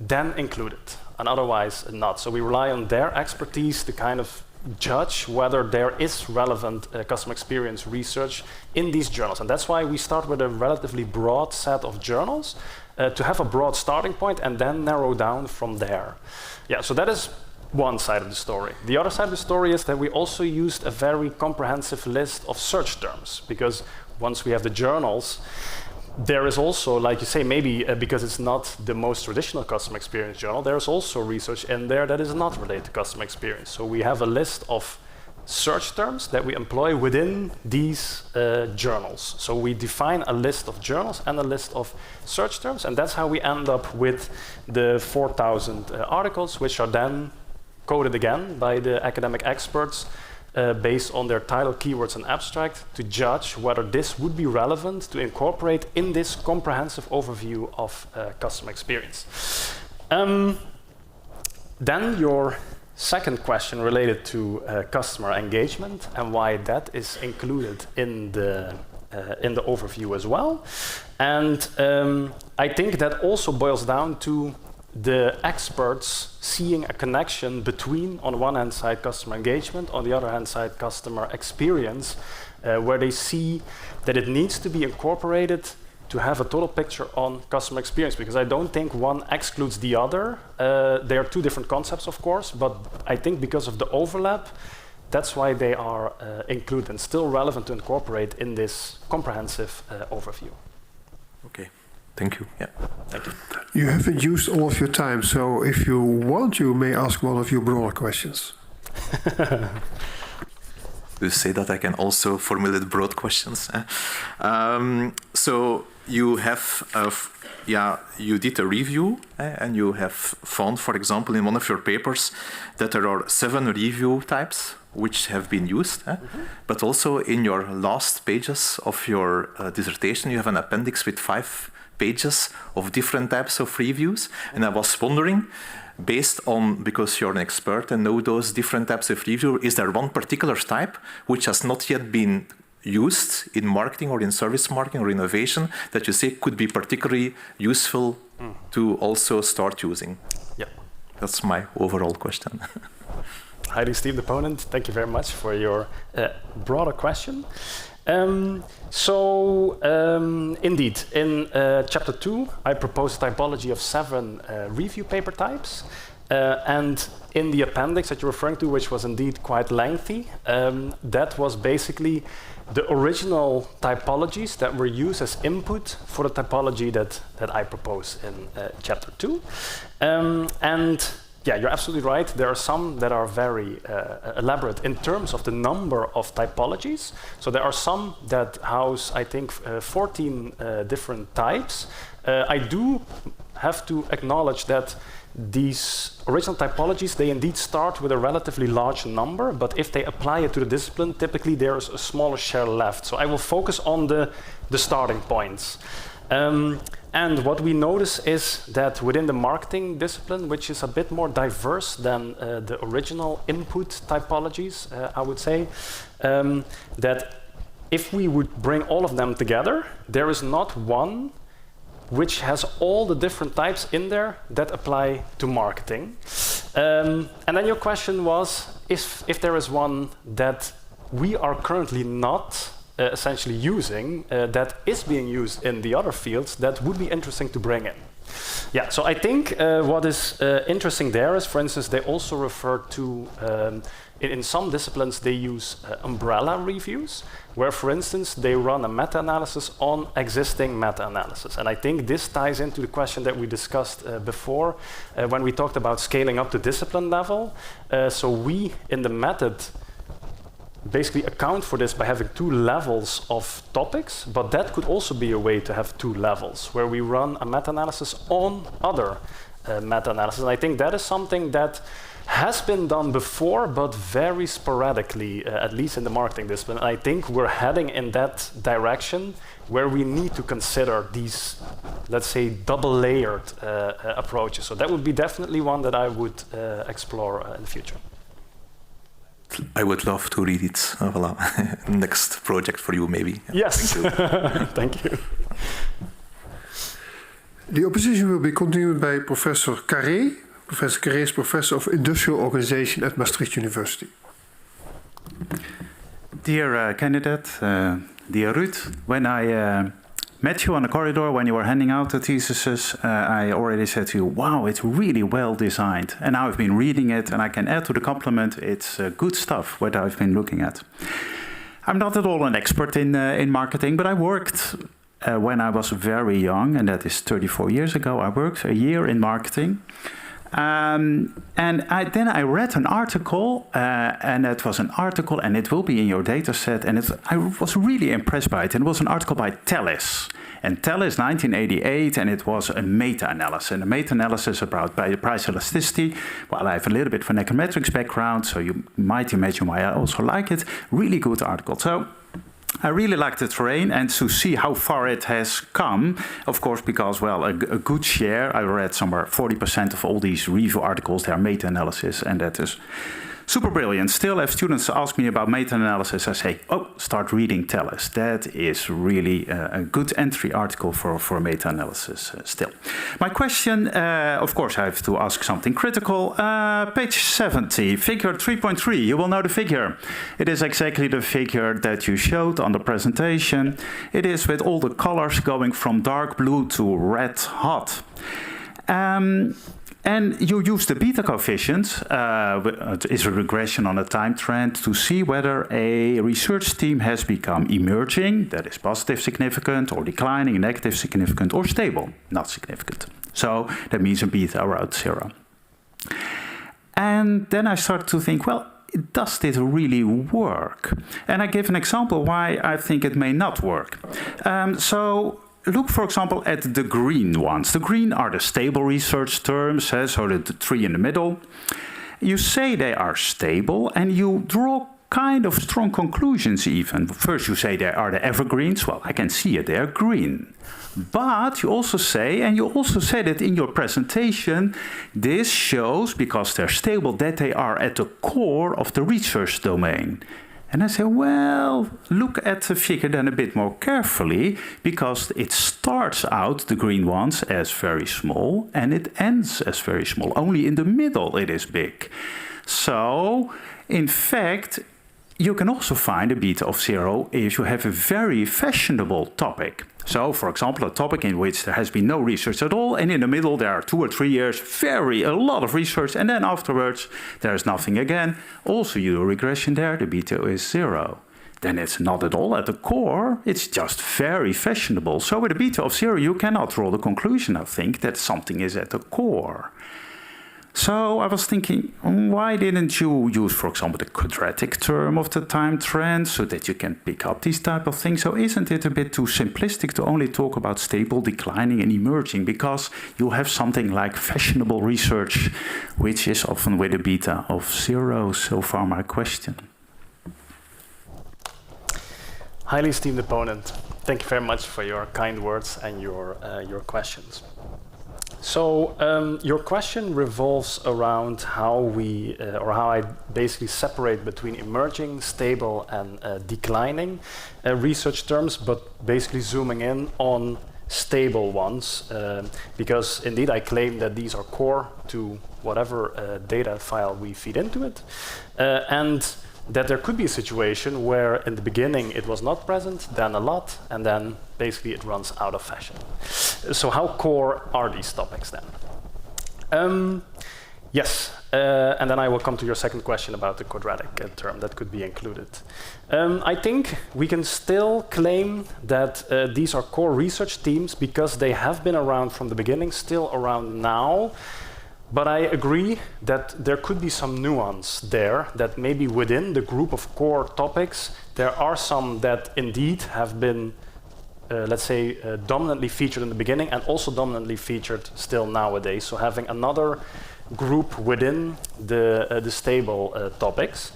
then include it, and otherwise not. So we rely on their expertise to kind of judge whether there is relevant customer experience research in these journals. And that's why we start with a relatively broad set of journals to have a broad starting point and then narrow down from there. Yeah, so that is one side of the story. The other side of the story is that we also used a very comprehensive list of search terms, because once we have the journals, there is also, like you say, maybe because it's not the most traditional customer experience journal, there's also research in there that is not related to customer experience. So we have a list of search terms that we employ within these journals. So we define a list of journals and a list of search terms, and that's how we end up with the 4,000 articles, which are then coded again by the academic experts based on their title, keywords, and abstract to judge whether this would be relevant to incorporate in this comprehensive overview of customer experience. Then your second question related to customer engagement and why that is included in the overview as well. And I think that also boils down to the experts seeing a connection between, on the one hand side, customer engagement, on the other hand side, customer experience, where they see that it needs to be incorporated to have a total picture on customer experience, because I don't think one excludes the other. They are two different concepts, of course, but I think because of the overlap, that's why they are included and still relevant to incorporate in this comprehensive overview. Okay, thank you. Yeah. Thank you. You haven't used all of your time, so if you want, you may ask one of your broader questions. You say that I can also formulate broad questions. So you have, you did a review, and you have found, for example, in one of your papers, that there are 7 review types which have been used. But also in your last pages of your dissertation, you have an appendix with 5 pages of different types of reviews. And I was wondering, based on, because you're an expert and know those different types of review, is there one particular type which has not yet been used in marketing or in service marketing or innovation that you say could be particularly useful to also start using? Yeah. That's my overall question. Highly esteemed opponent, thank you very much for your broader question. Indeed, in chapter 2, I proposed a typology of 7 review paper types. And in the appendix that you're referring to, which was indeed quite lengthy, that was basically the original typologies that were used as input for the typology that I proposed in chapter 2. And yeah, you're absolutely right. There are some that are very elaborate in terms of the number of typologies. So there are some that house, I think, 14 different types. I do have to acknowledge that these original typologies, they indeed start with a relatively large number, but if they apply it to the discipline, typically there's a smaller share left. So I will focus on the starting points. And what we notice is that within the marketing discipline, which is a bit more diverse than the original input typologies, I would say, that if we would bring all of them together, there is not one which has all the different types in there that apply to marketing. And then your question was, if there is one that we are currently not essentially using, that is being used in the other fields, that would be interesting to bring in. Yeah, so I think what is interesting there is, for instance, they also refer to, in some disciplines, they use umbrella reviews, where, for instance, they run a meta-analysis on existing meta-analysis. And I think this ties into the question that we discussed before, when we talked about scaling up to discipline level. So we, in the method, basically account for this by having 2 levels of topics, but that could also be a way to have 2 levels, where we run a meta-analysis on other meta-analysis. And I think that is something that has been done before, but very sporadically, at least in the marketing discipline. And I think we're heading in that direction, where we need to consider these, let's say, double-layered approaches. So that would be definitely one that I would explore in the future. I would love to read it. Voilà. Next project for you, maybe. Yes. Thank you. Thank you. The opposition will be continued by Professor Carré. Professor Carré is Professor of Industrial Organization at Maastricht University. Dear candidate, dear Ruud, when I met you on the corridor when you were handing out the theses, I already said to you, wow, it's really well designed. And now I've been reading it, and I can add to the compliment, it's good stuff, what I've been looking at. I'm not at all an expert in marketing, but I worked when I was very young, and that is 34 years ago. I worked a year in marketing. And then I read an article, and it was an article, and it will be in your data set, and I was really impressed by it. And it was an article by Thales. And Thales, 1988, and it was a meta-analysis. And a meta-analysis about price elasticity. Well, I have a little bit of an econometrics background, so you might imagine why I also like it. Really good article. So I really like the terrain and to see how far it has come, of course, because, well, a good share, I read somewhere 40% of all these review articles, they are meta-analysis, and that is Super brilliant. Still, if students ask me about meta-analysis, I say, oh, start reading Tellus. That is really a good entry article for meta-analysis still. My question, of course, I have to ask something critical. Page 70, figure 3.3. You will know the figure. It is exactly the figure that you showed on the presentation. It is with all the colors going from dark blue to red hot. And you use the beta coefficients, is a regression on a time trend, to see whether a research team has become emerging, that is positive significant, or declining, negative significant, or stable, not significant. So that means a beta around 0. And then I started to think, well, does this really work? And I give an example why I think it may not work. So look, for example, at the green ones. The green are the stable research terms, so the 3 in the middle. You say they are stable, and you draw kind of strong conclusions even. First you say they are the evergreens. Well, I can see it, they are green. But you also say, and you also said it in your presentation, this shows, because they're stable, that they are at the core of the research domain. And I say, well, look at the figure then a bit more carefully, because it starts out, the green ones, as very small, and it ends as very small. Only in the middle it is big. So, in fact, you can also find a beta of 0 if you have a very fashionable topic. So, for example, a topic in which there has been no research at all, and in the middle there are 2 or 3 years, a lot of research, and then afterwards there is nothing again. Also, you do a regression there, the beta is 0. Then it's not at all at the core, it's just very fashionable. So with a beta of 0, you cannot draw the conclusion, I think, that something is at the core. So I was thinking, why didn't you use, for example, the quadratic term of the time trend so that you can pick up these type of things? So isn't it a bit too simplistic to only talk about stable, declining, and emerging? Because you have something like fashionable research, which is often with a beta of 0. So far, my question. Highly esteemed opponent, thank you very much for your kind words and your questions. So your question revolves around how we, or how I basically separate between emerging, stable, and declining research terms, but basically zooming in on stable ones, because indeed I claim that these are core to whatever data file we feed into it, and that there could be a situation where in the beginning it was not present, then a lot, and then basically it runs out of fashion. So how core are these topics then? Yes, and then I will come to your second question about the quadratic term that could be included. I think we can still claim that these are core research teams because they have been around from the beginning, still around now. But I agree that there could be some nuance there, that maybe within the group of core topics, there are some that indeed have been, let's say, dominantly featured in the beginning and also dominantly featured still nowadays. So having another group within the stable topics.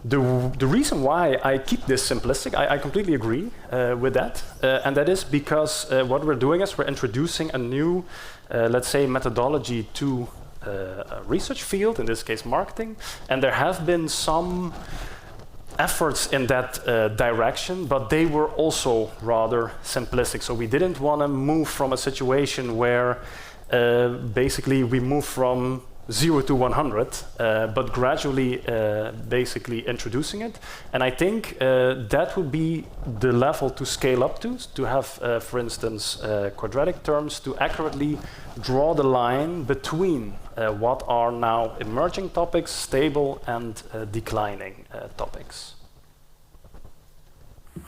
The reason why I keep this simplistic, I completely agree with that, and that is because what we're doing is we're introducing a new, let's say, methodology to a research field, in this case marketing, and there have been some efforts in that direction, but they were also rather simplistic. So we didn't want to move from a situation where basically we move from 0 to 100, but gradually basically introducing it. And I think that would be the level to scale up to have, for instance, quadratic terms to accurately draw the line between what are now emerging topics, stable and declining topics.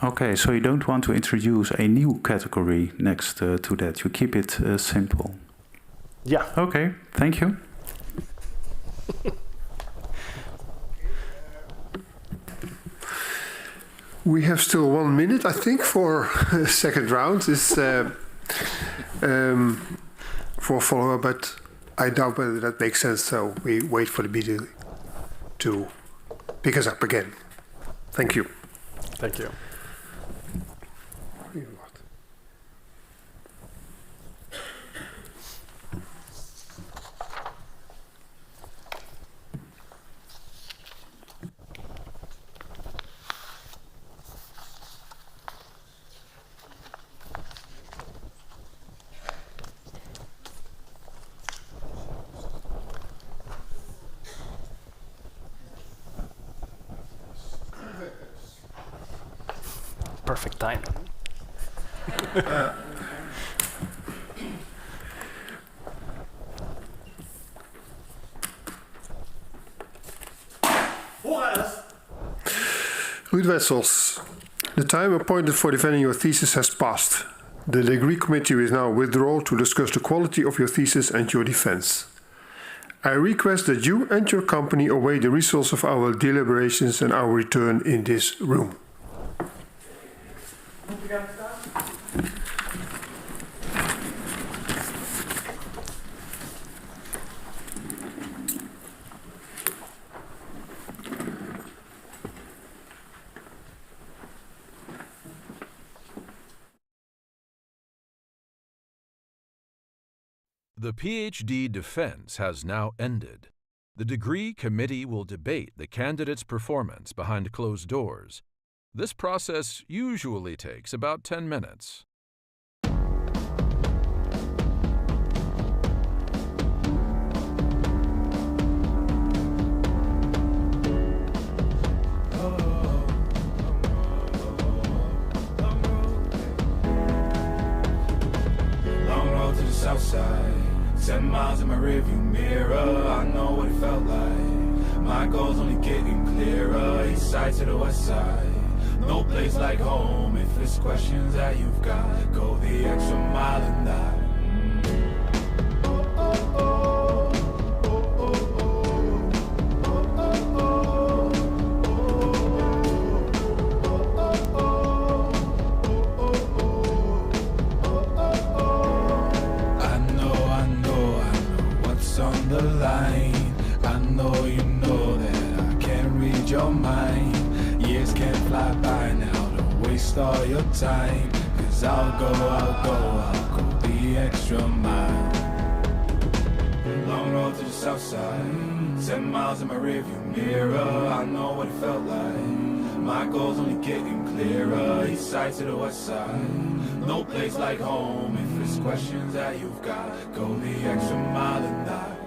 Okay, so you don't want to introduce a new category next to that. You keep it simple. Yeah. Okay, thank you. We have still 1 minute, I think, for a second round. This for follow-up, but I doubt whether that makes sense. So we wait for the beta to pick us up again. Thank you. Thank you. perfect timing. Ruud Wetzels, the time appointed for defending your thesis has passed. The degree committee is now withdrawn to discuss the quality of your thesis and your defense. I request that you and your company await the results of our deliberations and our return in this room. The PhD defense has now ended. The degree committee will debate the candidate's performance behind closed doors. This process usually takes about 10 minutes. Long road to the south side. 10 miles in my rearview mirror, I know what it felt like. My goal's only getting clearer, east side to the west side. No place like home, if it's questions that you've got, go the extra mile and die. On the line, I know you know that I can't read your mind. Years can't fly by now, don't waste all your time. Cause I'll go the extra mile. Long road to the south side, 10 miles in my rearview mirror, I know what it felt like. My goal's only getting clearer, east side to the west side. No place like home, if it's questions that you've got, go the extra mile and die.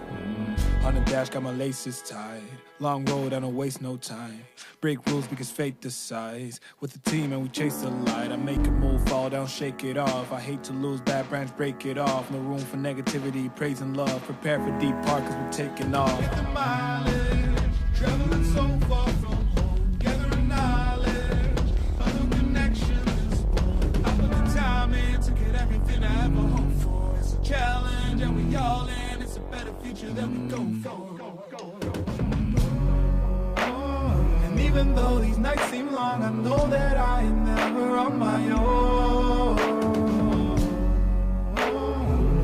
On the dash, got my laces tied. Long road, I don't waste no time. Break rules because fate decides. With the team and we chase the light. I make a move, fall down, shake it off. I hate to lose, bad branch, break it off. No room for negativity, praise and love. Prepare for deep part cause we're taking off. Get the mileage, traveling so far from home. Gathering knowledge, other connections. I put the time in to get everything I ever hoped for. It's a challenge and we all in. It's a better future that we go for. And even though these nights seem long, I know that I am never on my own.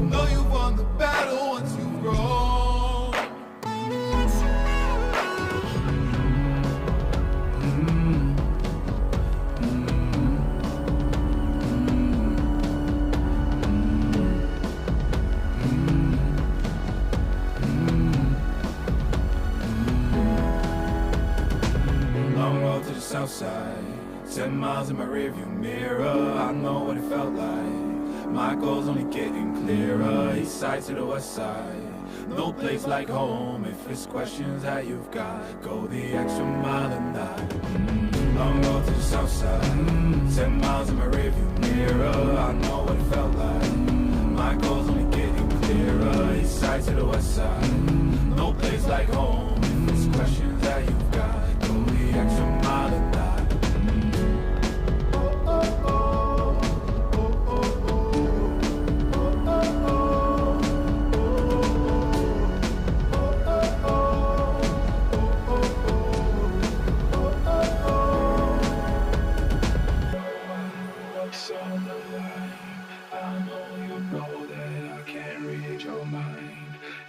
Know you've won the battle once you've grown. South side, 10 miles in my rearview mirror, I know what it felt like. My goal's only getting clearer, east side to the west side. No place like home, if it's questions that you've got, go the extra mile and die. Long road to the south side, 10 miles in my rearview mirror, I know what it felt like. My goal's only getting clearer, east side to the west side. No place like home, if it's questions that you've got, go the extra mile and die.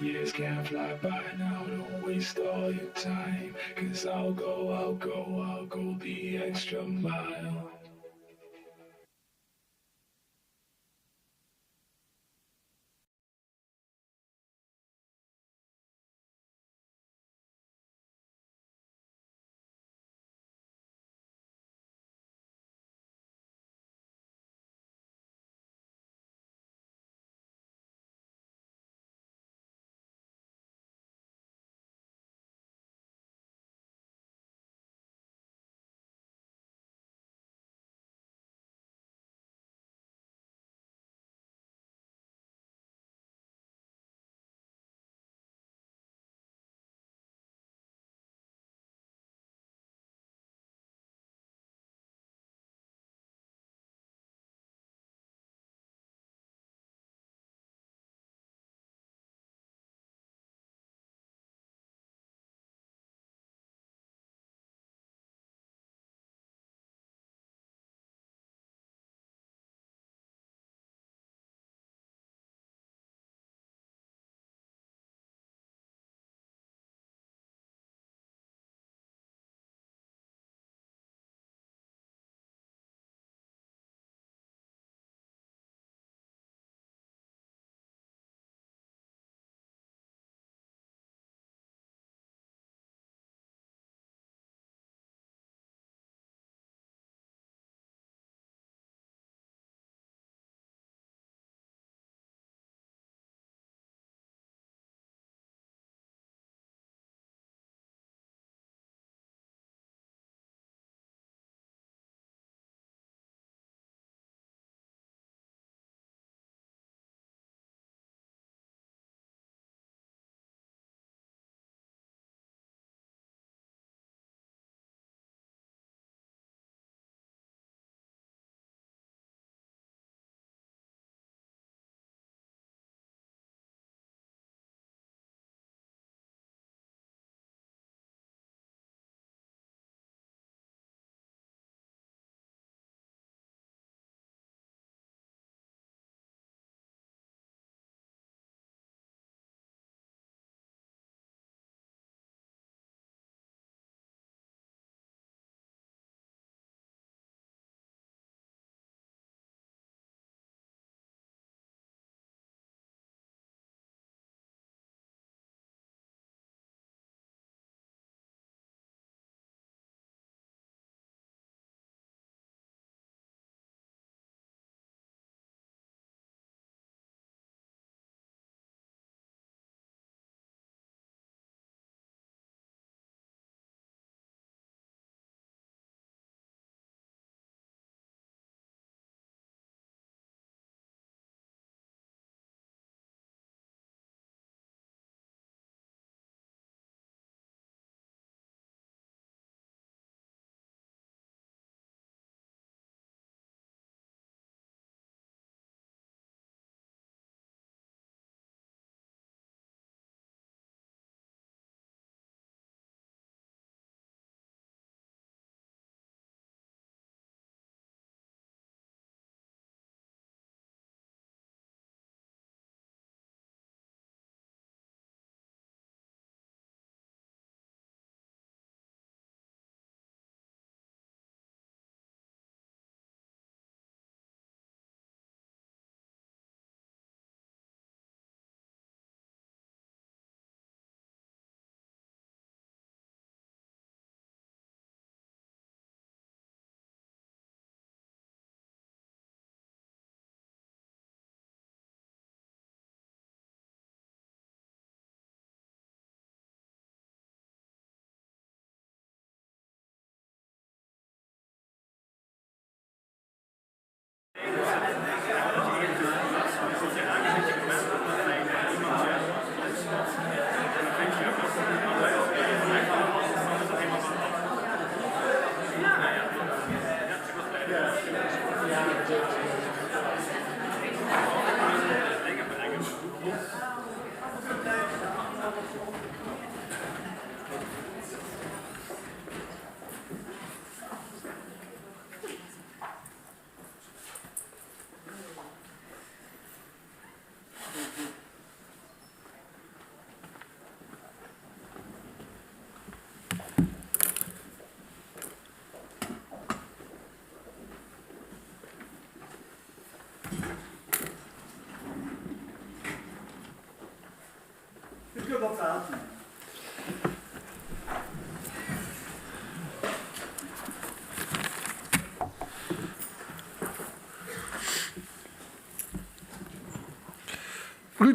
Years can't fly by now, don't waste all your time. Cause I'll go the extra mile.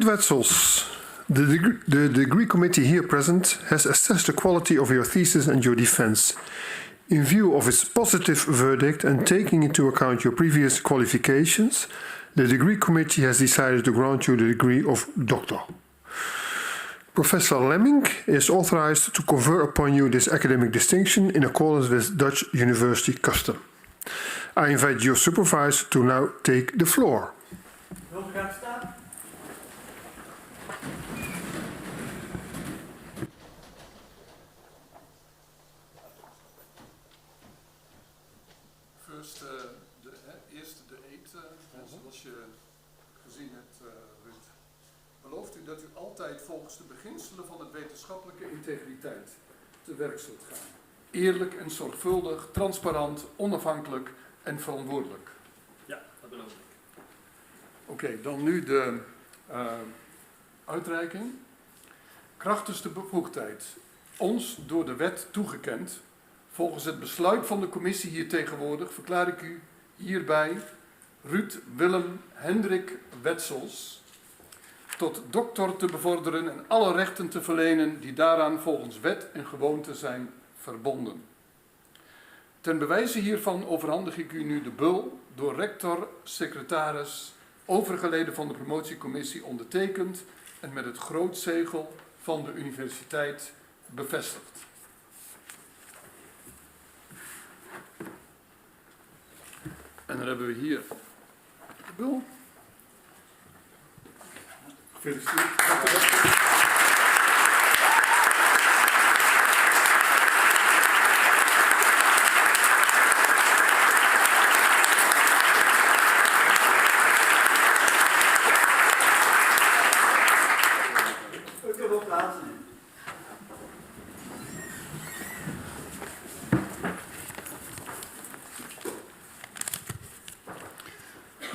Wetzels, the degree committee here present has assessed the quality of your thesis and your defense. In view of its positive verdict and taking into account your previous qualifications, the degree committee has decided to grant you the degree of doctor. Professor Lemming is authorized to confer upon you this academic distinction in accordance with Dutch university custom. I invite your supervisor to now take the floor. Eerst de eed, zoals je gezien hebt, Ruud. Belooft u dat u altijd volgens de beginselen van de wetenschappelijke integriteit te werk zult gaan? Eerlijk en zorgvuldig, transparant, onafhankelijk en verantwoordelijk. Ja, dat beloof ik. Oké, dan nu de uitreiking. Krachtens de bevoegdheid, ons door de wet toegekend, volgens het besluit van de commissie hier tegenwoordig, verklaar ik u hierbij Ruud Willem Hendrik Wetzels tot dokter te bevorderen en alle rechten te verlenen die daaraan volgens wet en gewoonte zijn verbonden. Ten bewijze hiervan overhandig ik u nu de bul door rector, secretaris, overgeleden van de promotiecommissie ondertekend en met het grootzegel van de universiteit bevestigd. En dan hebben we hier de bul. Gefeliciteerd.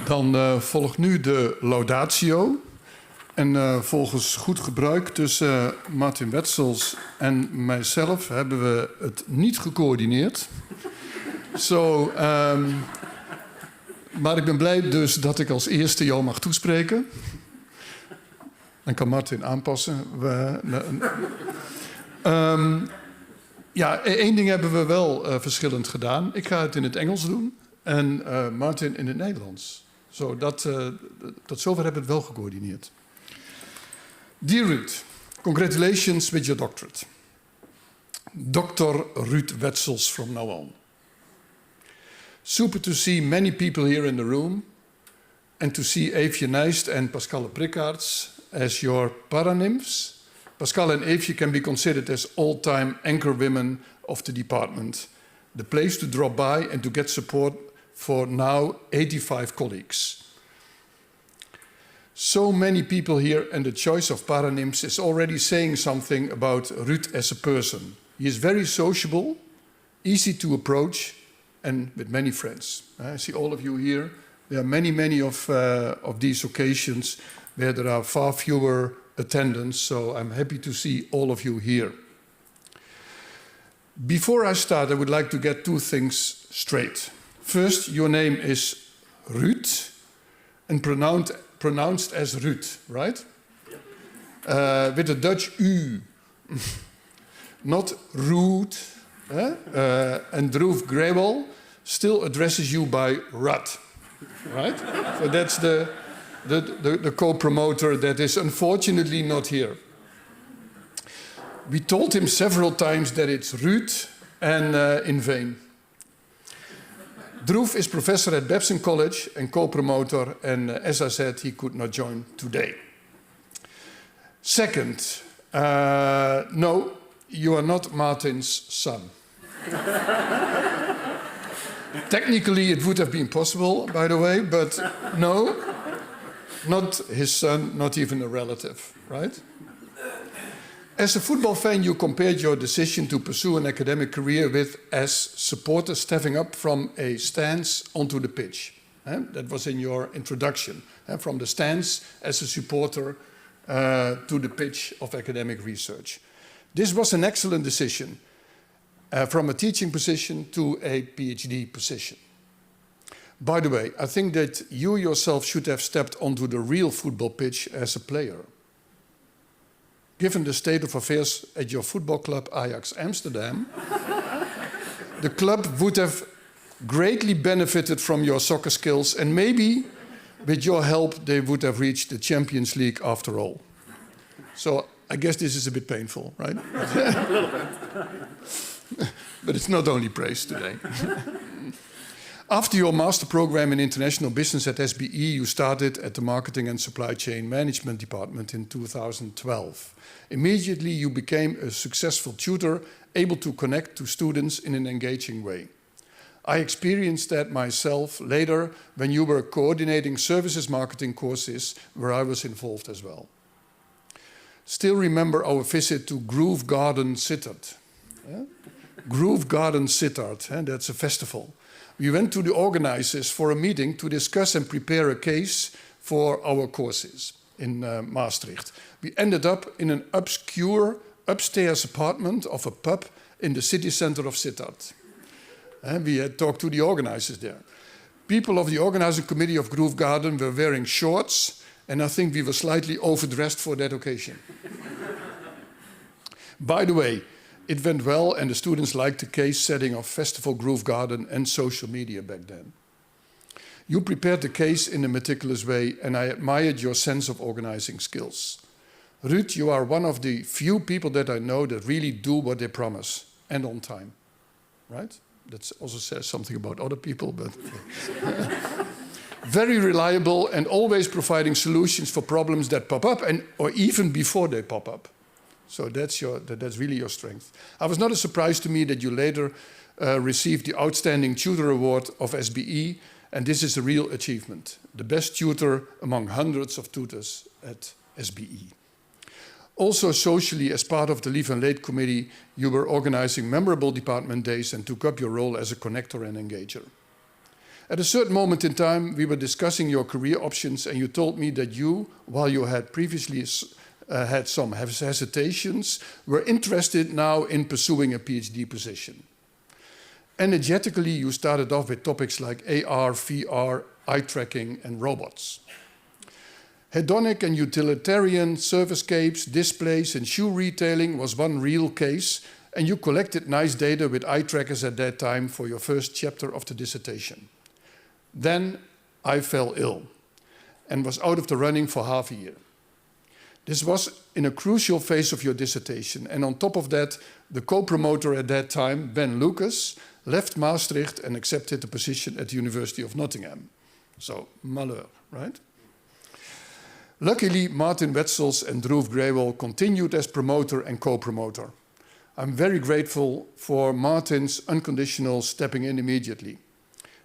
Dan volgt nu de laudatio. En volgens goed gebruik tussen Martin Wetzels en mijzelf hebben we het niet gecoördineerd. Maar ik ben blij dus dat ik als eerste jou mag toespreken. Dan kan Martin aanpassen. Één ding hebben we wel verschillend gedaan. Ik ga het in het Engels doen en Martin in het Nederlands. Tot zover hebben we het wel gecoördineerd. Dear Ruud, congratulations with your doctorate. Dr. Ruud Wetzels from now on. Super to see many people here in the room and to see Eefje Nijst and Pascale Prikkaerts as your paranymphs. Pascale and Eefje can be considered as all-time anchor women of the department. The place to drop by and to get support for now 85 colleagues. So many people here, and the choice of paranymphs is already saying something about Ruud as a person. He is very sociable, easy to approach, and with many friends. I see all of you here. There are many of these occasions where there are far fewer attendants, so I'm happy to see all of you here. Before I start, I would like to get two things straight. First, your name is Ruud, and pronounced as Ruud, right? With a Dutch U. Not Ruud. And Droef Grebel still addresses you by Rud, right? So that's the co-promoter that is unfortunately not here. We told him several times that it's Ruud, and in vain. Droef is professor at Babson College and co-promoter, and as I said, he could not join today. Second, no, you are not Martin's son. Technically, it would have been possible, by the way, but no, not his son, not even a relative, right? As a football fan, you compared your decision to pursue an academic career with as supporters stepping up from a stance onto the pitch. That was in your introduction. From the stance as a supporter to the pitch of academic research. This was an excellent decision, from a teaching position to a PhD position. By the way, I think that you yourself should have stepped onto the real football pitch as a player. Given the state of affairs at your football club Ajax Amsterdam, the club would have greatly benefited from your soccer skills, and maybe with your help they would have reached the Champions League after all. So I guess this is a bit painful, right? A little bit. But it's not only praise today. After your master program in international business at SBE, you started at the Marketing and Supply Chain Management Department in 2012. Immediately, you became a successful tutor, able to connect to students in an engaging way. I experienced that myself later when you were coordinating services marketing courses where I was involved as well. Still remember our visit to Grove Garden Sittard. Yeah? Grove Garden Sittard, that's a festival. We went to the organizers for a meeting to discuss and prepare a case for our courses in Maastricht. We ended up in an obscure upstairs apartment of a pub in the city center of Sittard. We had talked to the organizers there. People of the organizing committee of Grove Garden were wearing shorts, and I think we were slightly overdressed for that occasion. By the way, it went well, and the students liked the case setting of Festival Grove Garden and social media back then. You prepared the case in a meticulous way, and I admired your sense of organizing skills. Ruud, you are one of the few people that I know that really do what they promise, and on time, right? That also says something about other people, but... Very reliable and always providing solutions for problems that pop up, or even before they pop up. So that's really your strength. I was not a surprise to me that you later received the Outstanding Tutor Award of SBE, and this is a real achievement. The best tutor among hundreds of tutors at SBE. Also socially, as part of the Leave and Late Committee, you were organizing memorable department days and took up your role as a connector and engager. At a certain moment in time, we were discussing your career options, and you told me that you, while you had previously had some hesitations, were interested now in pursuing a PhD position. Energetically, you started off with topics like AR, VR, eye tracking, and robots. Hedonic and utilitarian servicescapes, displays, and shoe retailing was one real case, and you collected nice data with eye trackers at that time for your first chapter of the dissertation. Then I fell ill and was out of the running for half a year. This was in a crucial phase of your dissertation, and on top of that, the co-promoter at that time, Ben Lucas, left Maastricht and accepted the position at the University of Nottingham. So, malheur, right? Luckily, Martin Wetzels and Ruud Willem continued as promoter and co-promoter. I'm very grateful for Martin's unconditional stepping in immediately.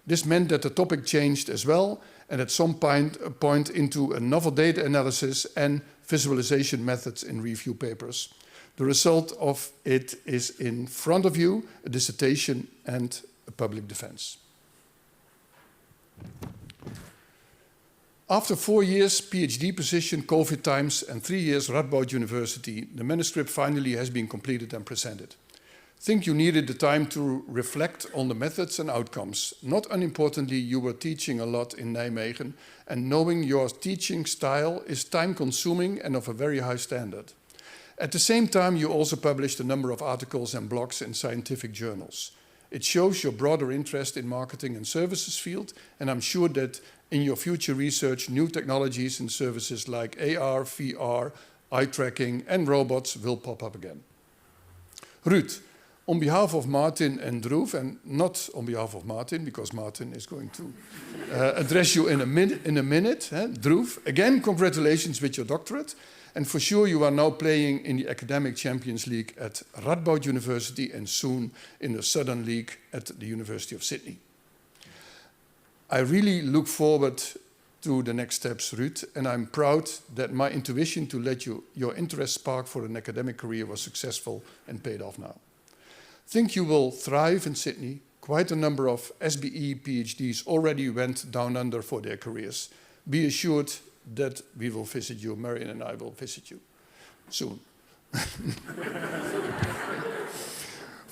This meant that the topic changed as well, and at some point into a novel data analysis and visualization methods in review papers. The result of it is in front of you, a dissertation and a public defense. After 4 years PhD position, COVID times, and 3 years Radboud University, the manuscript finally has been completed and presented. Think you needed the time to reflect on the methods and outcomes. Not unimportantly, you were teaching a lot in Nijmegen, and knowing your teaching style is time-consuming and of a very high standard. At the same time, you also published a number of articles and blogs in scientific journals. It shows your broader interest in marketing and services field, and I'm sure that in your future research, new technologies and services like AR, VR, eye tracking, and robots will pop up again. Ruud, on behalf of Martin and Ruud, and not on behalf of Martin, because Martin is going to address you in a minute. Ruud, again, congratulations with your doctorate. And for sure, you are now playing in the Academic Champions League at Radboud University and soon in the Southern League at the University of Sydney. I really look forward to the next steps, Ruud, and I'm proud that my intuition to let your interest spark for an academic career was successful and paid off now. Think you will thrive in Sydney. Quite a number of SBE PhDs already went down under for their careers. Be assured that we will visit you, Marion and I will visit you soon.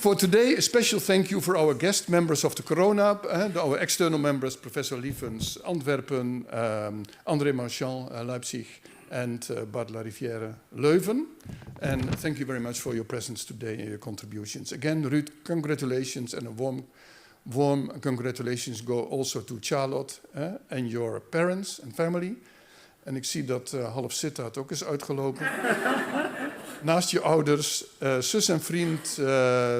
For today, a special thank you for our guest members of the Corona, our external members, Professor Lievens, Antwerpen, André Marchand, Leipzig, and Bart Larivière, Leuven. And thank you very much for your presence today and your contributions. Again, Ruud, congratulations, and a warm congratulations go also to Charlotte and your parents and family. En ik zie dat half Sittard ook is uitgelopen. Naast je ouders, zus en vriend,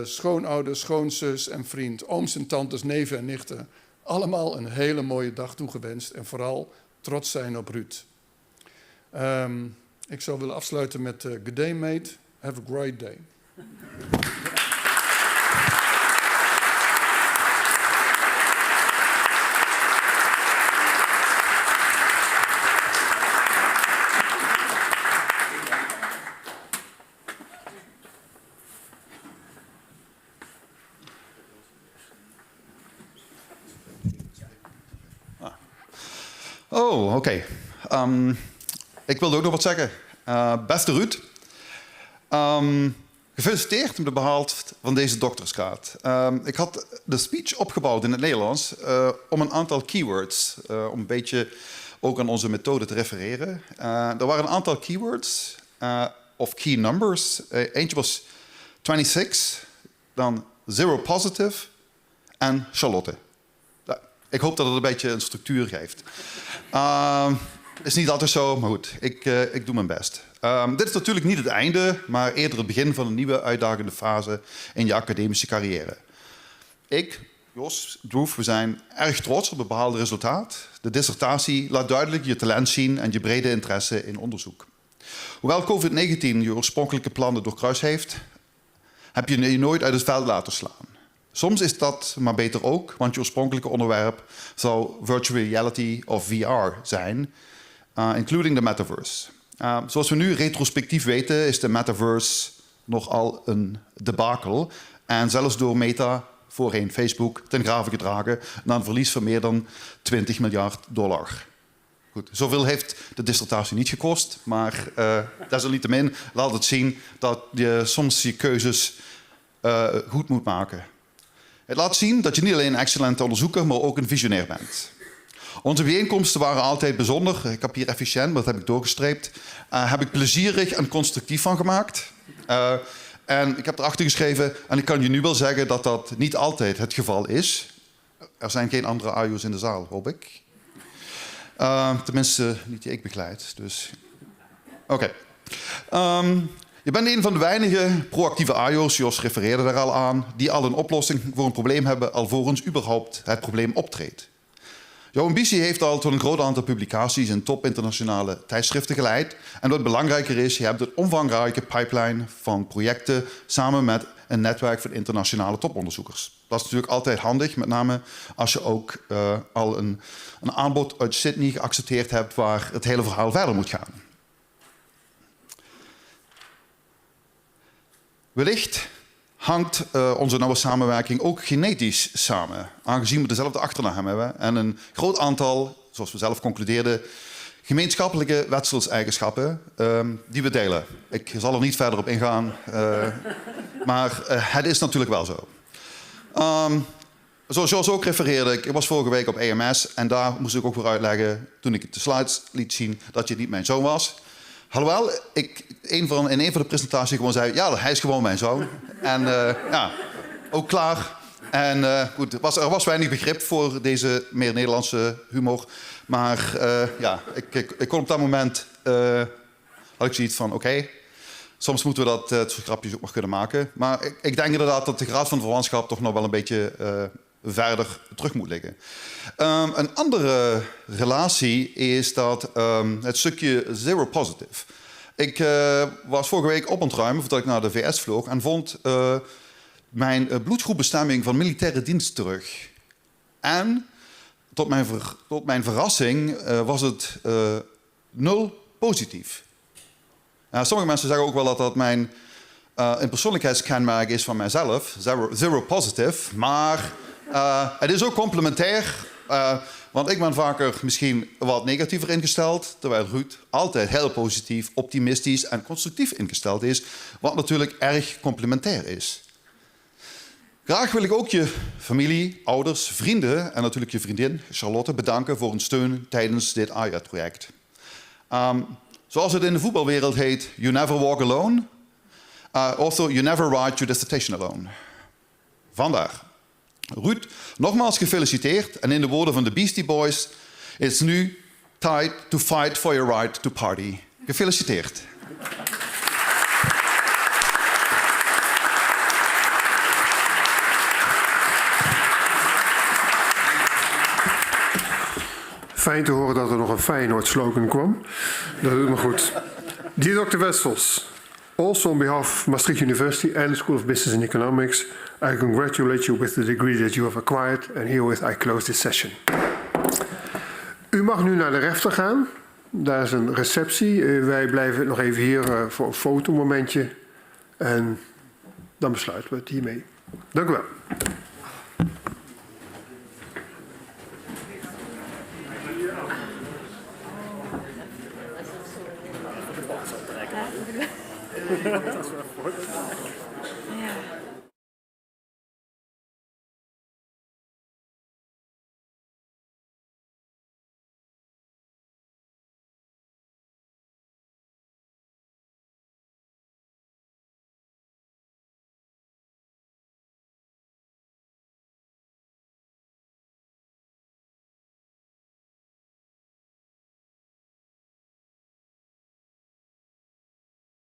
schoonouders, schoonzus en vriend, ooms en tantes, neven en nichten. Allemaal een hele mooie dag toegewenst en vooral trots zijn op Ruud. Ik zou willen afsluiten met good day mate, have a great day. Oh, oké. Ik wilde ook nog wat zeggen. Beste Ruud, gefeliciteerd met de behaald van deze doktersgraad. Ik had de speech opgebouwd in het Nederlands om een aantal keywords, om een beetje ook aan onze methode te refereren. Er waren een aantal keywords of key numbers. Eentje was 26, dan zero positive en Charlotte. Ik hoop dat het een beetje een structuur geeft. Is niet altijd zo, maar goed, ik doe mijn best. Dit is natuurlijk niet het einde, maar eerder het begin van een nieuwe uitdagende fase in je academische carrière. Ik, Jos, Droef, we zijn erg trots op het behaalde resultaat. De dissertatie laat duidelijk je talent zien en je brede interesse in onderzoek. Hoewel COVID-19 je oorspronkelijke plannen doorkruist heeft, heb je je nooit uit het veld laten slaan. Soms is dat maar beter ook, want je oorspronkelijke onderwerp zou virtual reality of VR zijn, including de metaverse. Zoals we nu retrospectief weten is de metaverse nogal een debakel en zelfs door Meta, voorheen Facebook, ten grave gedragen na een verlies van meer dan $20 miljard. Goed, zoveel heeft de dissertatie niet gekost, maar desalniettemin laat het zien dat je soms je keuzes goed moet maken. Het laat zien dat je niet alleen een excellente onderzoeker, maar ook een visionair bent. Onze bijeenkomsten waren altijd bijzonder. Ik heb hier efficiënt, maar dat heb ik doorgestreept. Heb ik plezierig en constructief van gemaakt. En ik heb erachter geschreven, en ik kan je nu wel zeggen dat dat niet altijd het geval is. Er zijn geen andere AIO's in de zaal, hoop ik. Tenminste, niet die ik begeleid. Dus. Oké. Je bent een van de weinige proactieve AIO's, Jos refereerde daar al aan, die al een oplossing voor een probleem hebben alvorens überhaupt het probleem optreedt. Jouw ambitie heeft al tot een groot aantal publicaties in top internationale tijdschriften geleid. En wat belangrijker is, je hebt een omvangrijke pipeline van projecten samen met een netwerk van internationale toponderzoekers. Dat is natuurlijk altijd handig, met name als je ook al een aanbod uit Sydney geaccepteerd hebt waar het hele verhaal verder moet gaan. Wellicht hangt onze nauwe samenwerking ook genetisch samen, aangezien we dezelfde achternaam hebben en een groot aantal, zoals we zelf concludeerden, gemeenschappelijke Wetzels-eigenschappen die we delen. Ik zal er niet verder op ingaan, maar het is natuurlijk wel zo. Zoals Jos ook refereerde, ik was vorige week op EMS en daar moest ik ook weer uitleggen, toen ik de slides liet zien, dat je niet mijn zoon was. Alhoewel ik in een van de presentaties gewoon zei, ja, hij is gewoon mijn zoon. En ja, ook klaar. En goed, er was weinig begrip voor deze meer Nederlandse humor. Maar ja, ik kon op dat moment, had ik zoiets van, oké, soms moeten we dat soort grapjes ook nog kunnen maken. Maar ik denk inderdaad dat de graad van verwantschap toch nog wel een beetje verder terug moet liggen. Een andere relatie is dat het stukje zero positive. Ik was vorige week op aan het ruimen voordat ik naar de VS vloog en vond mijn bloedgroepbestemming van militaire dienst terug. En tot mijn verrassing was het 0 positief. Sommige mensen zeggen ook wel dat dat mijn een persoonlijkheidskenmerk is van mijzelf, zero positive, maar het is ook complementair, want ik ben vaker misschien wat negatiever ingesteld, terwijl Ruud altijd heel positief, optimistisch en constructief ingesteld is, wat natuurlijk erg complementair is. Graag wil ik ook je familie, ouders, vrienden en natuurlijk je vriendin Charlotte bedanken voor hun steun tijdens dit IAT-project. Zoals het in de voetbalwereld heet, you never walk alone. Also, you never write your dissertation alone. Vandaag. Ruud, nogmaals gefeliciteerd. En in de woorden van de Beastie Boys, it's nu time to fight for your right to party. Gefeliciteerd. Fijn te horen dat er nog een Feyenoord slogan kwam. Dat doet me goed. Dear Dr. Wetzels, also on behalf of Maastricht University and the School of Business and Economics, I congratulate you with the degree that you have acquired, and herewith I close this session. U mag nu naar de refter gaan. Daar is een receptie. Wij blijven nog even hier voor een fotomomentje. En dan besluiten we het hiermee. Dank u wel. Ja.